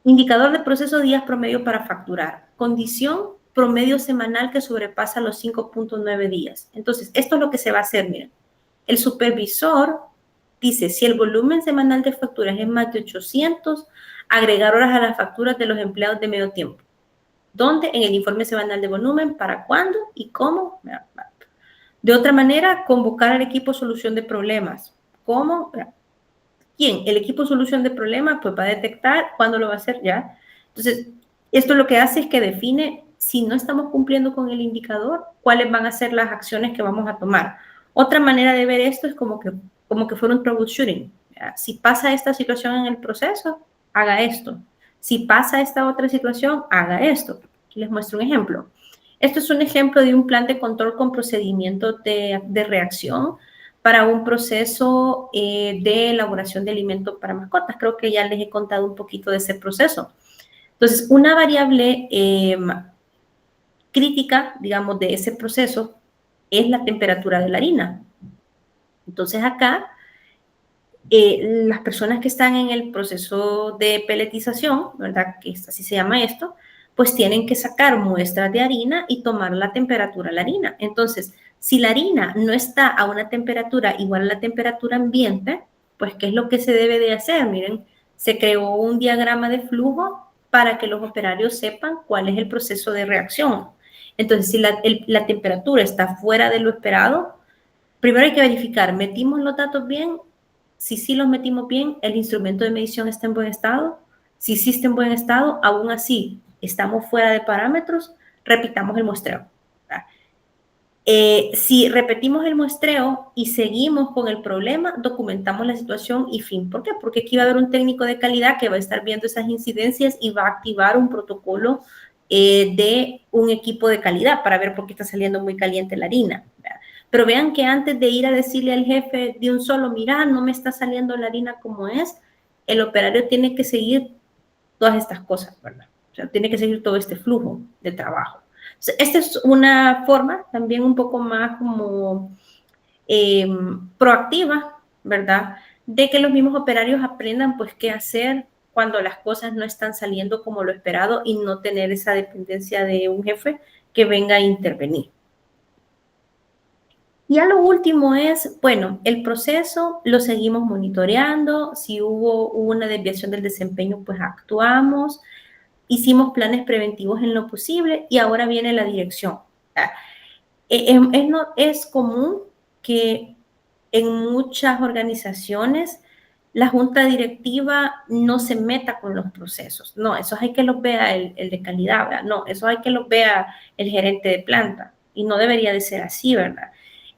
indicador de proceso días promedio para facturar. Condición promedio semanal que sobrepasa los 5.9 días. Entonces, esto es lo que se va a hacer, miren. El supervisor dice, si el volumen semanal de facturas es más de 800, agregar horas a las facturas de los empleados de medio tiempo. ¿Dónde? En el informe semanal de volumen, para cuándo y cómo. De otra manera, convocar al equipo solución de problemas. ¿Cómo? ¿Quién? El equipo solución de problemas, pues va a detectar cuándo lo va a hacer ya. Entonces, esto lo que hace es que define, si no estamos cumpliendo con el indicador, cuáles van a ser las acciones que vamos a tomar. Otra manera de ver esto es como que fuera un troubleshooting. ¿Ya? Si pasa esta situación en el proceso, haga esto. Si pasa esta otra situación, haga esto. Aquí les muestro un ejemplo. Esto es un ejemplo de un plan de control con procedimientos de reacción para un proceso de elaboración de alimentos para mascotas. Creo que ya les he contado un poquito de ese proceso. Entonces, una variable crítica, digamos, de ese proceso es la temperatura de la harina. Entonces, acá, las personas que están en el proceso de peletización, ¿verdad? Que así se llama esto, pues tienen que sacar muestras de harina y tomar la temperatura de la harina. Entonces, si la harina no está a una temperatura igual a la temperatura ambiente, pues, ¿qué es lo que se debe de hacer? Miren, se creó un diagrama de flujo para que los operarios sepan cuál es el proceso de reacción. Entonces, si la temperatura está fuera de lo esperado, primero hay que verificar, ¿metimos los datos bien? Si sí los metimos bien, el instrumento de medición está en buen estado. Si sí está en buen estado, aún así estamos fuera de parámetros, repitamos el muestreo. Si repetimos el muestreo y seguimos con el problema, documentamos la situación y fin. ¿Por qué? Porque aquí va a haber un técnico de calidad que va a estar viendo esas incidencias y va a activar un protocolo de un equipo de calidad para ver por qué está saliendo muy caliente la harina. ¿Verdad? Pero vean que antes de ir a decirle al jefe de un solo, mira, no me está saliendo la harina como es, el operario tiene que seguir todas estas cosas, ¿verdad? O sea, tiene que seguir todo este flujo de trabajo. Esta es una forma también un poco más como proactiva, ¿verdad? De que los mismos operarios aprendan pues qué hacer cuando las cosas no están saliendo como lo esperado y no tener esa dependencia de un jefe que venga a intervenir. Y a lo último es, bueno, el proceso lo seguimos monitoreando, si hubo una desviación del desempeño, pues actuamos, hicimos planes preventivos en lo posible y ahora viene la dirección. Es común que en muchas organizaciones la junta directiva no se meta con los procesos. No, eso hay que los vea el de calidad, ¿verdad? No, eso hay que los vea el gerente de planta. Y no debería de ser así, ¿verdad?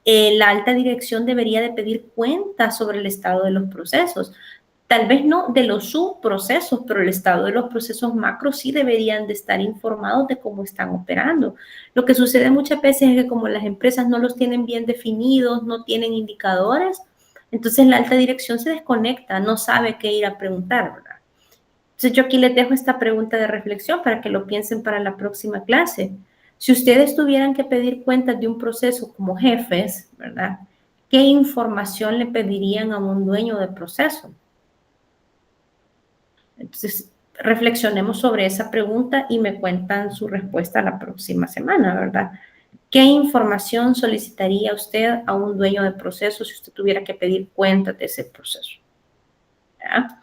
La alta dirección debería de pedir cuentas sobre el estado de los procesos. Tal vez no de los subprocesos, pero el estado de los procesos macros sí deberían de estar informados de cómo están operando. Lo que sucede muchas veces es que como las empresas no los tienen bien definidos, no tienen indicadores, entonces la alta dirección se desconecta, no sabe qué ir a preguntar, ¿verdad? Entonces yo aquí les dejo esta pregunta de reflexión para que lo piensen para la próxima clase. Si ustedes tuvieran que pedir cuentas de un proceso como jefes, ¿verdad? ¿Qué información le pedirían a un dueño de proceso? Entonces, reflexionemos sobre esa pregunta y me cuentan su respuesta la próxima semana, ¿verdad? ¿Qué información solicitaría usted a un dueño de proceso si usted tuviera que pedir cuentas de ese proceso? ¿Ya?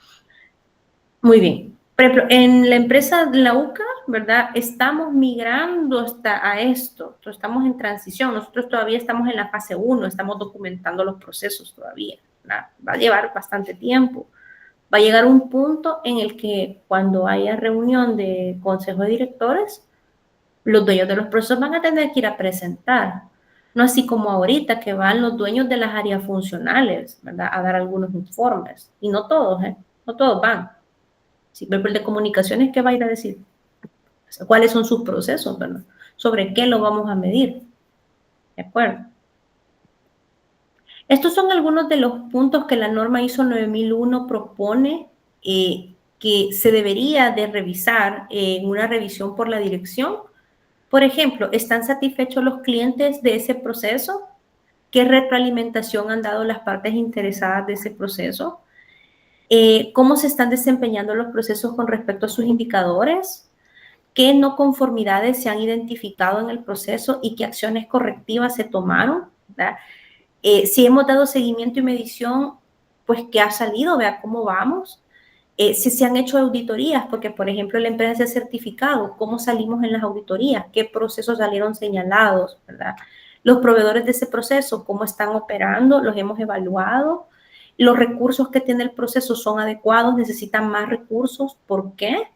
Muy bien. Por ejemplo, en la empresa de la UCA, ¿verdad? Estamos migrando hasta a esto. Entonces, estamos en transición. Nosotros todavía estamos en la fase 1, estamos documentando los procesos todavía, ¿verdad? Va a llevar bastante tiempo. Va a llegar un punto en el que cuando haya reunión de consejo de directores, los dueños de los procesos van a tener que ir a presentar. No así como ahorita que van los dueños de las áreas funcionales, ¿verdad? A dar algunos informes. Y no todos, ¿eh? No todos van. Si el de comunicaciones, ¿qué va a ir a decir? O sea, ¿cuáles son sus procesos, verdad? ¿Sobre qué lo vamos a medir? ¿De acuerdo? Estos son algunos de los puntos que la norma ISO 9001 propone que se debería de revisar en una revisión por la dirección. Por ejemplo, ¿están satisfechos los clientes de ese proceso? qué retroalimentación han dado las partes interesadas de ese proceso, cómo se están desempeñando los procesos con respecto a sus indicadores, qué no conformidades se han identificado en el proceso y qué acciones correctivas se tomaron, ¿verdad? Si hemos dado seguimiento y medición, pues qué ha salido, vea cómo vamos. Si se han hecho auditorías, porque por ejemplo la empresa se ha certificado, cómo salimos en las auditorías, qué procesos salieron señalados, ¿verdad? Los proveedores de ese proceso, cómo están operando, los hemos evaluado. Los recursos que tiene el proceso son adecuados, necesitan más recursos, ¿por qué?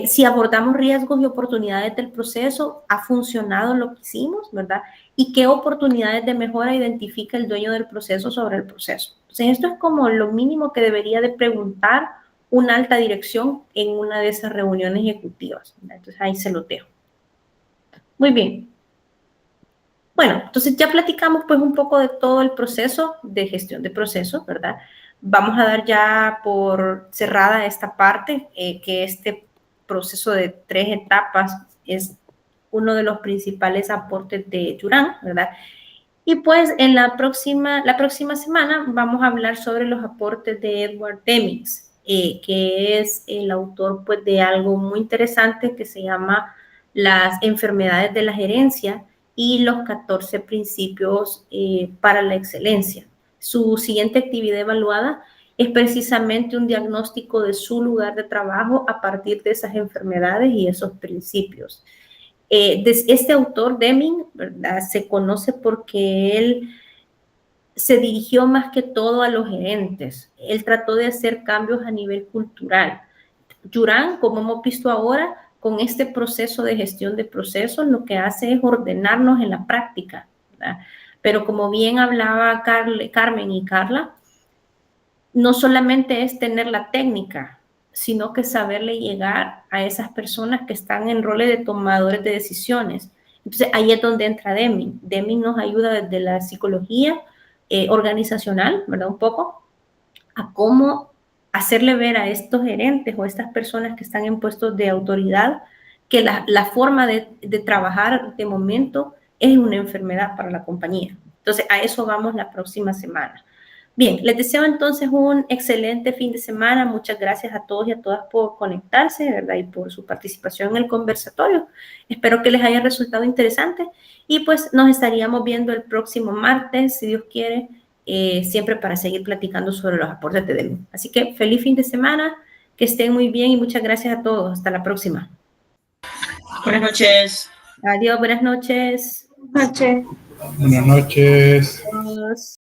Si abordamos riesgos y oportunidades del proceso, ¿ha funcionado lo que hicimos, verdad? ¿Y qué oportunidades de mejora identifica el dueño del proceso sobre el proceso? Entonces, esto es como lo mínimo que debería de preguntar una alta dirección en una de esas reuniones ejecutivas, ¿verdad? Entonces, ahí se lo dejo. Muy bien. Bueno, entonces ya platicamos pues un poco de todo el proceso de gestión de procesos, ¿verdad? Vamos a dar ya por cerrada esta parte, que este proceso de 3 etapas es uno de los principales aportes de Juran, ¿verdad? Y pues en la próxima semana vamos a hablar sobre los aportes de Edward Deming, que es el autor pues de algo muy interesante que se llama Las enfermedades de la gerencia y los 14 principios para la excelencia. Su siguiente actividad evaluada es precisamente un diagnóstico de su lugar de trabajo a partir de esas enfermedades y esos principios. Este autor, Deming, ¿verdad? Se conoce porque él se dirigió más que todo a los gerentes. Él trató de hacer cambios a nivel cultural. Juran, como hemos visto ahora, con este proceso de gestión de procesos, lo que hace es ordenarnos en la práctica, ¿verdad? Pero como bien hablaba Carmen y Carla, no solamente es tener la técnica, sino que saberle llegar a esas personas que están en roles de tomadores de decisiones. Entonces, ahí es donde entra Deming. Deming nos ayuda desde la psicología organizacional, ¿verdad? Un poco, a cómo hacerle ver a estos gerentes o a estas personas que están en puestos de autoridad que la forma de trabajar de momento es una enfermedad para la compañía. Entonces, a eso vamos la próxima semana. Bien, les deseo entonces un excelente fin de semana. Muchas gracias a todos y a todas por conectarse, ¿verdad? Y por su participación en el conversatorio. Espero que les haya resultado interesante y pues nos estaríamos viendo el próximo martes, si Dios quiere, siempre para seguir platicando sobre los aportes de Deming. Así que feliz fin de semana, que estén muy bien y muchas gracias a todos. Hasta la próxima. Buenas noches. Adiós, buenas noches. Buenas noches. Buenas noches. Adiós.